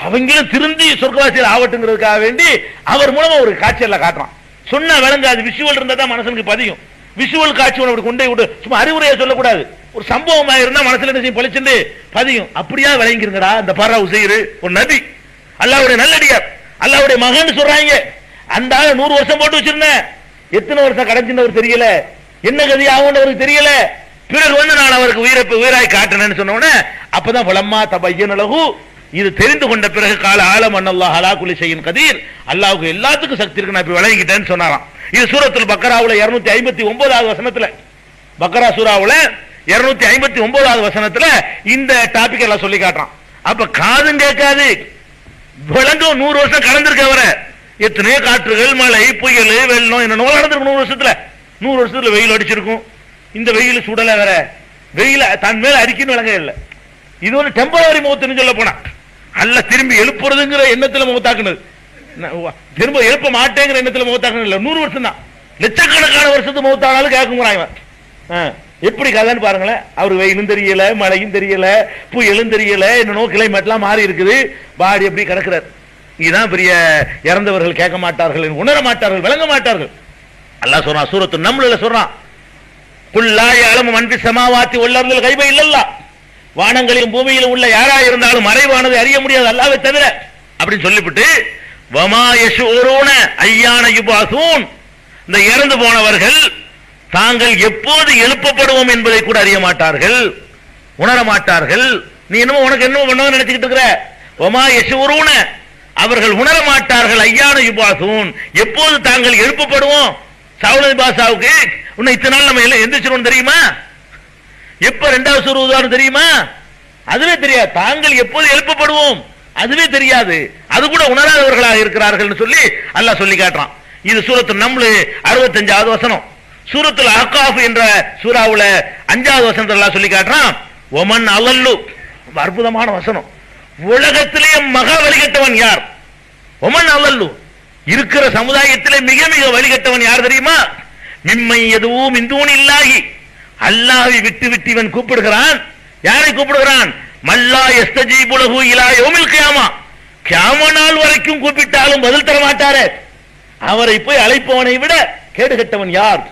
அவங்களும் திருந்தி சொர்க்கவாசியில் ஆவட்டுங்கிறதுக்காக வேண்டி அவர் மூலமா ஒரு காட்சியெல்லாம் காட்டுறான். சொன்னா விளங்காது, விஷுவல் இருந்தா தான் மனசுக்கு பதியும். விஷுவல் காட்சி அப்படி கொண்டே விட்டு சும்மா அறிவுரையா சொல்லக்கூடாது, ஒரு சம்பவமா இருந்தா மனசுல என்ன செய்யும், பழிச்சுட்டு பதியும். அப்படியா விளங்கிருங்கடா இந்த பாரா உசைரு, ஒரு நபி, அல்லாஹ்வுடைய நல்லடியார், அல்லாஹ்வுடைய மகன் சொல்றாங்க. அந்த 100 வருஷம் போட்டு வச்சிருந்தேன், எத்தனை வருஷம் கடைஞ்சின்னு தெரியல, என்ன கதி ஆகும்னு தெரியல. பிறகு நான் அவருக்கு உயிராய் காட்டினேன்னு சொன்ன உடனே அப்பதான் பலம்மா தபையனலகு, இது தெரிந்து கொண்ட பிறகு கால ஆலம் அன்னல்லாஹ் அலா குல்லி ஷைஇன் கதீர், அல்லாஹ்வுக்கு எல்லாத்துக்கும் சக்தி இருக்கு, நான் இப்ப விளங்கிட்டேன்னு சொன்னாராம். இது சூரத்துல் பக்கராவுல 259வது வசனத்துல, பக்கரா சூராவுல 259வது வசனத்துல இந்த டாபிக் எல்லாம் சொல்லி காட்டுறான். அப்ப காதும் கேட்காது, விளங்கும் 100 வருஷம் கடந்திருக்க வர எத்தனையோ காற்றுகள், மழை, புயல், வெள்ளம் என்னென்ன நடந்திருக்கும் 100 வருஷத்துல. 100 வருஷத்துல வெயில் அடிச்சிருக்கும். இந்த வெயில் சுடல வேற, வெயில தன் மேல அரிக்கின்னு விளங்க இல்லை. இது ஒரு டெம்பரரி மௌத்துன்னு சொல்ல போனா, அல்ல திரும்பி எழுப்புறதுங்கிற எண்ணத்துல மௌத்தாக்குனது, திரும்ப எழுப்ப மாட்டேங்கிற எண்ணத்துல மௌத்தாக்குனது இல்ல. 100 வருஷம் தான், லட்சக்கணக்கான வருஷத்துக்கு மௌத்தானாலும் கேட்குங்கிறான். எப்படி கதைன்னு பாருங்களேன். அவருக்கு வெயிலும் தெரியல, மழையும் தெரியல, புயலும் தெரியல, என்னன்னோ கிளைமேட்லாம் மாறி இருக்குது, பாடி எப்படி கிடக்கிறார். இதுதான் பெரிய இறந்தவர்கள் கேட்க மாட்டார்கள், உணர மாட்டார்கள், விளங்க மாட்டார்கள். அல்லாஹ் சொல்றான் சூரத்து நம்ல சொல்றான், குல்லா யஅலமு மன் ஃபிஸ் ஸமாவாத்தி வல் அர்தில் கைப இல்லல்லாஹ், வானங்களிலும் பூமியிலும் உள்ள யாரா இருந்தாலும் மறைவானதை அறிய முடியாது அல்லாஹ்வை தவிர அப்படின்னு சொல்லிவிட்டு, வமா யஷூரூன அய்யான யுபாசூன், இந்த இறந்து போனவர்கள் தாங்கள் எப்போது எழுப்பப்படுவோம் என்பதை கூட அறிய மாட்டார்கள், உணர மாட்டார்கள். நீ என்னமோ உனக்கு என்னமோ பண்ண நினைச்சுக்கிட்டு இருக்கிற. வமா யஷூரூன, அவர்கள் உணர மாட்டார்கள், ஐயான யுபாசூன், எப்போது தாங்கள் எழுப்பப்படுவோம். சவுலி பாசாவுக்கு உன்னை இத்தனை நாள் நம்ம எல்லாம் எந்திரிச்சிருவோம் தெரியுமா, எப்ப 2வது சூர் உதாரணம் தெரியுமா, அதுவே தெரியாது. தாங்கள் எப்போது எழுப்பப்படுவோம் அதுவே தெரியாது, அது கூட உணராதவர்களாக இருக்கிறார்கள் சொல்லி அல்லாஹ் சொல்லி காட்டுறான். இது சூரத்து நம்லு 65வது வசனம். சூரத்துல் அஹ்காஃப் என்ற சூராவுல 5வது வசனத்துல அல்லாஹ் சொல்லி காட்டுறான், ஒமன் அலல்லு, அற்புதமான வசனம். உலகத்திலேயே மகா வழிகட்டவன் யார்? ஒமன் அலல்லு, இருக்கிற சமுதாயத்திலே மிக மிக வழிகட்டவன் யார் தெரியுமா? மிம்மை எதுவும் இந்தூன் இல்லாகி, அல்லாஹ்வை விட்டு விட்டு இவன் கூப்பிடுகிறான். யாரை கூப்பிடுகிறான்? மல்லா யஸ்தஜீபு லஹு இலா யௌமில் கியாமா, கியாமா நாள் வரைக்கும் கூப்பிட்டாலும் பதில் தர மாட்டாரே. அவரை போய் அழைப்பவனை விட கேடுகட்டவன் யார்,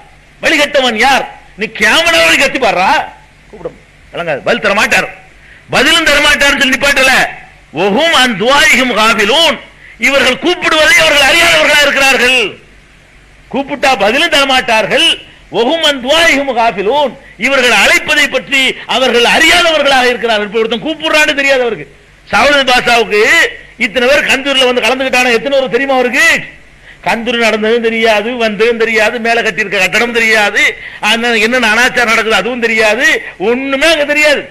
வழிகட்டவன் யார்? நீ கியாமா நாள் வரைக்கும் கத்தி பாடுறா, கூப்பிடும் விளங்காது, பதில் தர மாட்டார், பதிலும் தர மாட்டார்னு சொல்லி நிப்பாட்டல. ஒஹும் அன் துஆஇஹிம் காஃபிலூன், இவர்கள் கூப்பிடுவதை அவர்கள் அறியாதவர்களாக இருக்கிறார்கள், கூப்பிட்டா பதிலும் தரமாட்டார்கள். ஒஹும் அன் துஆஇஹிம் காஃபிலூன், இவர்கள் அழைப்பதை பற்றி அவர்கள் அறியாதவர்களாக இருக்கிறார்கள். இப்ப ஒருத்தன் கூப்பிடுறான்னு தெரியாதவருக்கு, சவுலி பாஷாவுக்கு இத்தனை பேர் கந்தூர்ல வந்து கலந்துக்கிட்டான எத்தனை பேர் தெரியுமா? அவருக்கு கந்தூர் நடந்ததும் தெரியாது, வந்ததும் தெரியாது, மேல கட்டியிருக்க கட்டடம் தெரியாது, என்னென்ன அனாச்சாரம் நடக்குது அதுவும் தெரியாது, ஒண்ணுமே அங்க தெரியாது.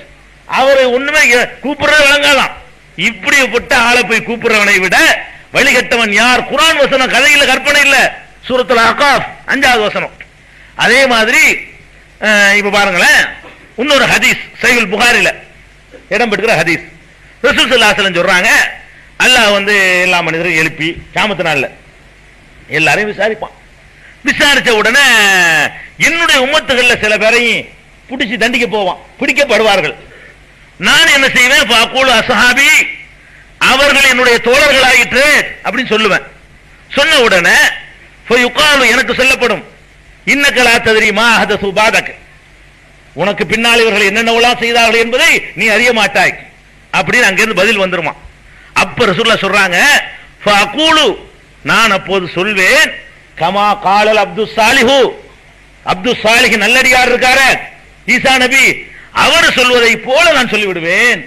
அவரை ஒண்ணுமே கூப்பிடுறத விளங்காதான். இப்படிப்பட்ட ஆளை போய் கூப்பிடுறவனை விட வழிகட்டவன் யார்? குர்ஆன் வசனம், கதையில கற்பனை இல்ல. சூரத்துல் அஹ்காஃப் 5வது வசனம். அதே மாதிரி இப்ப பாருங்களேன், இன்னொரு ஹதீஸ் சஹீஹுல் புகாரில இடம் பெற்றுகிற ஹதீஸ். ரசூல் ஸல்லல்லாஹு அலைஹி வஸல்லம் சொல்றாங்க, அல்லாஹ் வந்து எல்லா மனிதரையும் எழுப்பி கியாமத் நாள்ல எல்லாரையும் விசாரிப்பான். விசாரிச்ச உடனே என்னுடைய உம்மத்துகள்ல சில பேரையும் பிடிச்சி தண்டிக்க போவான், பிடிக்கப்படுவார்கள். நான் என்ன செய்வேன், ஃபஅகூலு அஸ்ஹாபி, அவர்கள் என்னுடைய தோழர்களாயிற்று அப்படின்னு சொல்லுவேன். சொன்ன உடனே ஃபயுகாலு, எனக்கு சொல்லப்படும், இன்னக லா தத்ரி மா ஹதஸு பாதக், உனக்கு பின்னால் இவர்கள் என்னென்னவெல்லாம் செய்தார்கள் என்பதை நீ அறிய மாட்டாய் அப்படின்னு அங்கிருந்து பதில் வந்துருமா. அப்ப ரசூலுல்லாஹ் சொல்றாங்க, ஃபஅகூலு, நான் அப்போது சொல்வேன், கமா காலல் அப்துஸ் சாலிஹு, அப்துஸ் சாலிஹ் நல்லடியார் இருக்காரே ஈசா நபி, அவர் சொல்வதை போல நான் சொல்லிவிடுவேன்.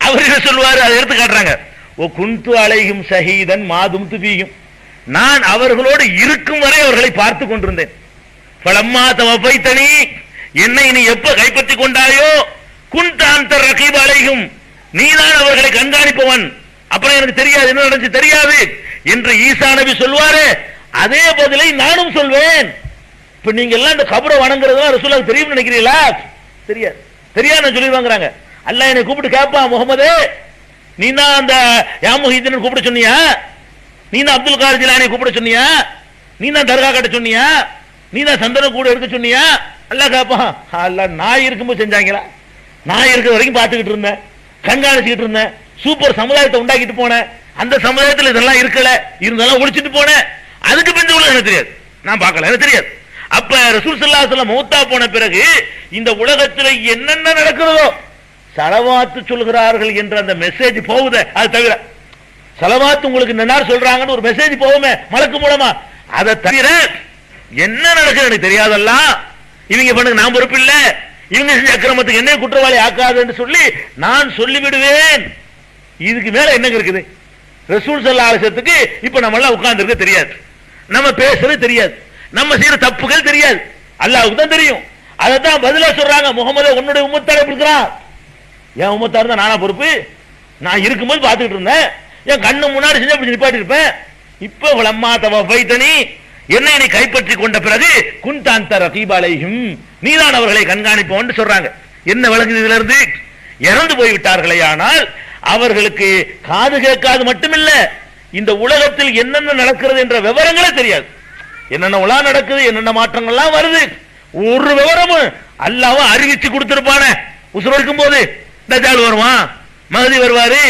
அவர் என்ன சொல்வாரு, அதை எடுத்து காட்டுறாங்க. ஓ குந்து அலைஹிம் ஷஹீதன் மாதும்து ஃபீஹிம், நான் அவர்களோடு இருக்கும் வரை அவர்களை பார்த்து கொண்டிருந்தேன். ஃபலம்மா தவஃபைதனி, என்னை நீ எப்ப கைப்பற்றி கொண்டாயோ, குன்த அன்த ரகீப் அலைஹிம், நீதான் அவர்களை கண்காணிப்பவன், அப்புறம் எனக்கு தெரியாது என்ன நடந்துச்சு தெரியாது என்று ஈசா நபி சொல்வாரு. அதே பதிலை நானும் சொல்வேன். இப்ப நீங்க எல்லாம் இந்த கபரை வணங்குறதுலாம் ரசூலுல்லாஹ் தெரியும் நினைக்கிறீங்களா? தெரியாது, தெரியாது சொல்லிடுவாங்க. அல்லாஹ் என்னை கூப்பிட்டு கேட்பான், முகமது நீ தான் அந்த யா முஹிதீன் கூப்பிட சொன்னியா, நீ தான் அப்துல் காதர் ஜிலானி கூப்பிட சொன்னியா, நீ தான் தர்கா கட்ட சொன்னியா, நீ தான் சந்தன கூட எடுக்க சொன்னியா? அல்லாஹ் கேட்பான். அல்லாஹ் நாய் இருக்கும்போது செஞ்சாங்களா? நாய் இருக்கிற வரைக்கும் பார்த்துக்கிட்டு இருந்தேன், கண்காணிச்சுக்கிட்டு இருந்தேன், சூப்பர் சமுதாயத்தை உண்டாக்கிட்டு போனேன், அந்த சமுதாயத்தில் இதெல்லாம் இருக்கல, இருந்தாலும் ஒழிச்சிட்டு போனேன், அதுக்கு பிந்தி உலகம் எனக்கு தெரியாது, நான் பார்க்கல, எனக்கு தெரியாது. அப்ப ரசூல் ஸல்லல்லாஹு அலைஹி வஸல்லம் மௌத்தா போன பிறகு இந்த உலகத்தில் என்னென்ன நடக்கிறதோ ஸலவாத்து சொல்கிறார்கள் என்ற அந்த மெசேஜ் போகுது. அது தவிர ஸலவாத்து உங்களுக்கு நன்னார் சொல்றாங்கன்னு ஒரு மெசேஜ் போகுமே மலக்கு மூலமா, அதை தவிர என்ன நடக்குது எனக்கு தெரியாதெல்லாம். இவங்க பண்ணுங்க நான் பொறுப்பு இல்ல, இவங்க செஞ்ச அக்கிரமத்துக்கு என்ன குற்றவாளி ஆக்காது என்று சொல்லி நான் சொல்லிவிடுவேன். இதுக்கு மேல என்ன இருக்குது? ரசூல் ஸல்லல்லாஹு அலைஹி வஸல்லத்துக்கு இப்ப நம்ம எல்லாம் உட்கார்ந்து இருக்க தெரியாது, நம்ம பேசுறது தெரியாது, நம்ம செய்யற தப்புகள் தெரியாது, அல்லாஹ்வுக்கு தான் தெரியும். அதைத்தான் பதிலா சொல்றாங்க, முகமது உன்னுடைய உம்மத்தார் எப்படி இருக்கிறான்? என் உம்மத்தா இருந்தா நானா பொறுப்பு? நான் இருக்கும்போது பார்த்துக்கிட்டு இருந்தேன், என் கண்ணு முன்னாடி செஞ்சு அப்படி நிப்பாட்டி இருப்பேன். இப்போ வலம்மா தவஃபைதனி, என்னை நீ கைப்பற்றி கொண்ட பிறகு குன்த அன்த ரகீப் அலைஹிம், நீதான் அவர்களை கண்காணிப்போன்னு சொல்றாங்க. என்ன விளங்குது இதுல இருந்து? இறந்து போய் விட்டார்களே, ஆனால் அவர்களுக்கு காது கேட்காது மட்டுமில்ல, இந்த உலகத்தில் என்னென்ன நடக்கிறது என்ற விவரங்களே தெரியாது. என்னென்ன உலா நடக்குது, என்னென்ன மாற்றங்கள்லாம் வருது, ஒரு விவரமும் அல்லாஹ் அறிவிச்சு கொடுத்திருப்பானே. உசுர் இருக்கும் போது தஜ்ஜால் வருவான், மஹதி வருவாரு,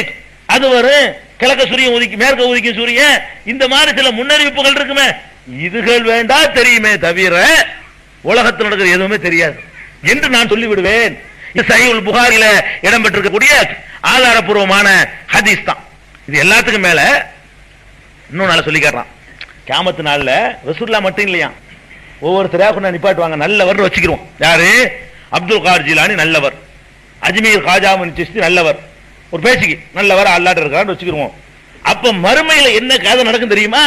அது வரும், கிழக்க சூரியன் உதிக்கும், மேற்க உதிக்கும் சூரியன், இந்த மாதிரி சில முன்னறிவிப்புகள் இருக்குமே, இதுகள் வேண்டா தெரியுமே தவிர உலகத்தில் நடக்கிறது எதுவுமே தெரியாது என்று நான் சொல்லிவிடுவேன். சஹீஹுல் புகாரில இடம்பெற்றிருக்கக்கூடிய ஆதாரபூர்வமான ஹதீஸ் தான். இது எல்லாத்துக்கும் மேல இன்னும் நல்லா சொல்லி காட்டுறான். கியாமத்து நாள்ல ரசூலுல்லாஹ் மட்டும் இல்லையா, ஒவ்வொருத்தரையா கொண்டு நிப்பாட்டுவாங்க. நல்லவர் வச்சுக்கிறோம். யாரு? அப்துல் காதர் ஜிலானி நல்லவர், அஜ்மீர் காஜா முன் சிஸ்தி நல்லவர், ஒரு பேசிக்கு நல்லவர் அல்லாஹ் இருக்கான்னு வச்சுக்கிறோம். அப்ப மறுமையில என்ன கதை நடக்கும் தெரியுமா?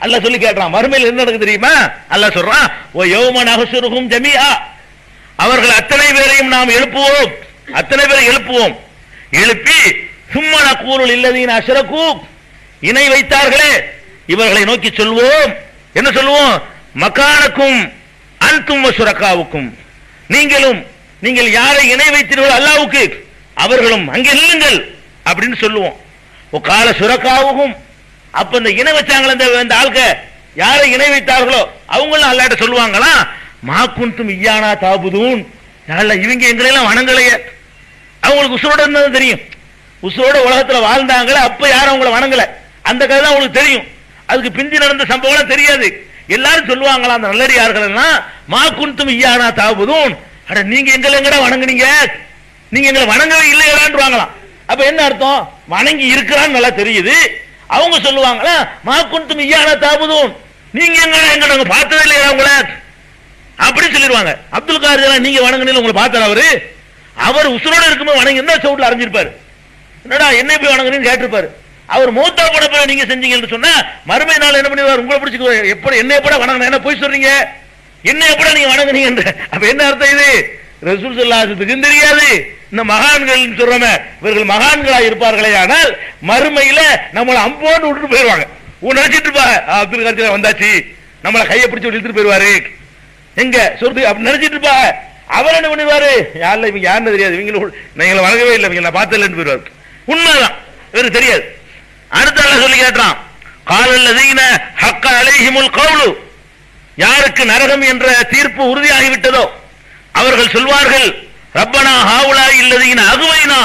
அல்லாஹ் சொல்லி கேட்றான், மறுமையில என்ன நடக்கும் தெரியுமா? அல்லாஹ் சொல்றான், ஓ யௌம நஹ்ஷுருஹும் ஜமீஆ, அவர்கள் அத்தனை பேரையும் நாம் எழுப்புவோம், அத்தனை பேரை எழுப்புவோம், எழுப்பி சும்மா நகூலு லில்லதீன அஷ்ரகு, இணை வைத்தார்களே இவர்களை நோக்கி சொல்வோம், என்ன சொல்லுவோம்? மகானக்கும் அன்தும் வசுரகாவுக்கும், நீங்கள் யாரை இணை வைத்தீர்களோ அல்லாஹ்வுக்கு, அவர்களும் அங்கே நில்லுங்கள் அப்படின்னு சொல்லுவோம். கால சுரக்காவுக்கும், அப்ப இந்த இணை வச்சாங்களே இந்த ஆள்க, யாரை இணை வைத்தார்களோ அவங்களும் அல்லாஹ்ட்ட சொல்லுவாங்களா, மா குன்தும் இய்யானா தாபுதூன், இவங்க எங்களெல்லாம் வணங்கலையே. அவங்களுக்கு உசுரோட இருந்தது தெரியும், உசுரோட உலகத்துல வாழ்ந்தாங்களே, அப்ப யாரும் அவங்களை வணங்கல, அந்த கதை தான் அவங்களுக்கு தெரியும். அதுக்கு பிந்தி நடந்த சம்பவம் தெரியாது. எல்லாரும் சொல்லுவாங்களா அந்த நல்லடியார்கள் எல்லாம், மா குன்தும் இய்யானா தாபுதூன், அட நீங்க எங்களை எங்கடா வணங்குனீங்க, நீங்க எங்களை வணங்கவே இல்லையான்றாங்களாம். அப்ப என்ன அர்த்தம்? வணங்கி இருக்கிறான்னு நல்லா தெரியுது. அவங்க சொல்லுவாங்களா, மா குன்தும் இய்யானா தாபுதூன், நீங்க எங்க பார்த்ததே இல்லையா உங்களை அப்படி சொல்லிடுவாங்க. அப்துல் காதர் நீங்க வணங்குனீங்க, உங்களை பார்த்தார், அவர் உசுரோட இருக்கும்போது வணங்கி இருந்தா சவுட்ல அரைஞ்சிருப்பாரு, என்னடா என்ன போய் வணங்குறீன்னு கேட்டிருப்பாரு. அவர் மூத்தா போன போய் நீங்க செஞ்சீங்கன்னு சொன்னா மறுமை நாள் என்ன பண்ணுவார்? உங்களை பிடிச்சிக்குவார், எப்படி என்ன எப்படா வணங்கின, என்ன போய் சொல்றீங்க, என்ன எப்படா நீங்க வணங்குனீங்க? அப்ப என்ன அர்த்தம்? இது ரசூல் ஸல்லல்லாஹு அலைஹி வஸல்லம் தெரியாது, இந்த மகான்கள் சொல்றமே இவர்கள் மகான்களா இருப்பார்களே, ஆனால் மறுமையில நம்மளை அம்போடு விட்டுட்டு போயிருவாங்க. நினைச்சிட்டு இருப்பா அப்துல் காதர் வந்தாச்சு, நம்மளை கையை பிடிச்சி இழுத்துட்டு போயிருவாரு, எங்க சொல்றது அப்படி நினைச்சிட்டு இருப்பா. அவர் என்ன பண்ணுவாரு? யாருல இவங்க யாருன்னு தெரியாது, இவங்களை வணங்கவே இல்லை, இவங்க நான் பார்த்தலன்னு போயிருவாரு. உண்மைதான், இவருக்கு தெரியாது. அடுத்த அல்லாஹ் சொல்லி கேட்டான், காலல்லதீன ஹக்க அலைஹிமுல் கௌலு, யாருக்கு நரகம் என்ற தீர்ப்பு உறுதியாகிவிட்டதோ அவர்கள் சொல்வார்கள், ரப்பனா ஹாவுலா இல்லதீன அகுவைனா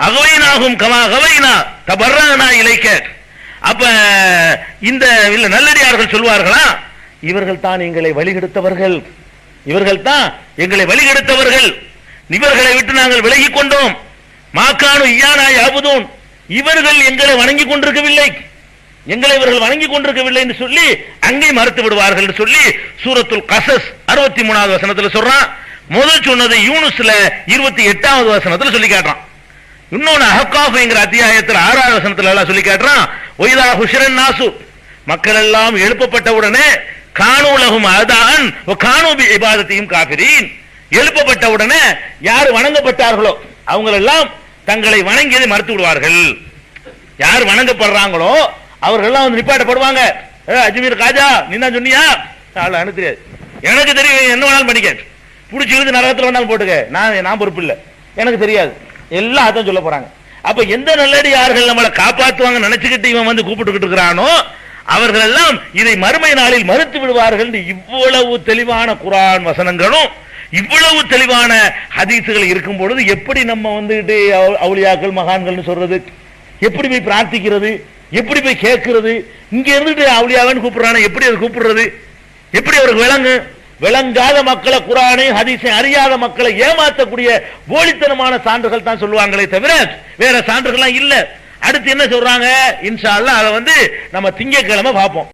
அகுவைனாகும் கமா கவைனா தபர்ரனா இலைக்க. அப்ப இந்த நல்லடியார்கள் சொல்வார்களா, இவர்கள் தான் எங்களை வழிகெடுத்தவர்கள், இவர்கள் தான் எங்களை வழிகெடுத்தவர்கள், இவர்களை விட்டு நாங்கள் விலகிக் கொண்டோம். மாக்கானு இயானா யாபுதூன், இவர்கள் எங்களை வணங்கி கொண்டிருக்கவில்லை, எங்களை இவர்கள் வணங்கி கொண்டிருக்கவில்லை என்று சொல்லி அங்கே மறுத்து விடுவார்கள் என்று சொல்லி சூரத்துல் கசஸ் 63வது வசனத்தில் சொல்றான். முதல் சொன்னது யூனுஸ்ல 28வது வசனத்தில் சொல்லி காட்டுறான். இன்னொன்னு அஹ்காஃப் என்கிற அத்தியாயத்தில் 6வது வசனத்தில் எல்லாம் சொல்லி காட்டுறான், ஒய்தா ஹுஷரன் நாசு, மக்கள் எல்லாம் எழுப்பப்பட்டவுடனே கானூலகும் அதான் கானூபி இபாதத்தையும் காபிரீன், எழுப்பப்பட்டவுடனே யார் வணங்கப்பட்டார்களோ அவங்க எல்லாம் தங்களை வணங்கியதை மறுத்து விடுவார்கள். யார் வணங்கப்படுறாங்களோ அவர்கள் எல்லாம் வந்து நிப்பாட்டப்படுவாங்க. அஜ்மீர் காஜா நீ தான் சொன்னியா, எனக்கு தெரியாது, எனக்கு தெரியும், என்ன வேணாலும் பண்ணிக்க, பிடிச்சி இழுத்து நரகத்தில் வேணாலும் போட்டுக்க, நான் பொறுப்பு இல்லை, எனக்கு தெரியாது, எல்லாம் அதான் சொல்ல போறாங்க. அப்ப எந்த நல்லடியார்கள் நம்மளை காப்பாற்றுவாங்க நினைச்சுக்கிட்டு இவன் வந்து கூப்பிட்டுக்கிட்டு இருக்கிறானோ அவர்கள் எல்லாம் இதை மறுமை நாளில் மறுத்து விடுவார்கள். இவ்வளவு தெளிவான குர்ஆன் வசனங்களும் இவ்வளவு தெளிவான ஹதீசுகள் இருக்கும் பொழுது எப்படி நம்ம வந்துட்டு அவுலியாக்கள் மகான்கள் சொல்றது, எப்படி போய் பிரார்த்திக்கிறது, எப்படி போய் கேட்கிறது, இங்க இருந்துட்டு அவுலியாவன்னு கூப்பிடுறானே எப்படி அது கூப்பிடுறது, எப்படி அவருக்கு விளங்கு? விளங்காத மக்களை குர்ஆனை ஹதீஸை அறியாத மக்களை ஏமாற்றக்கூடிய போலித்தனமான சான்றுகள் தான் சொல்லுவாங்களே தவிர வேற சான்றுகள்லாம் இல்ல. அடுத்து என்ன சொல்றாங்க, இன்ஷா அல்லாஹ் அதை வந்து நம்ம திங்கட்கிழமை பார்ப்போம்.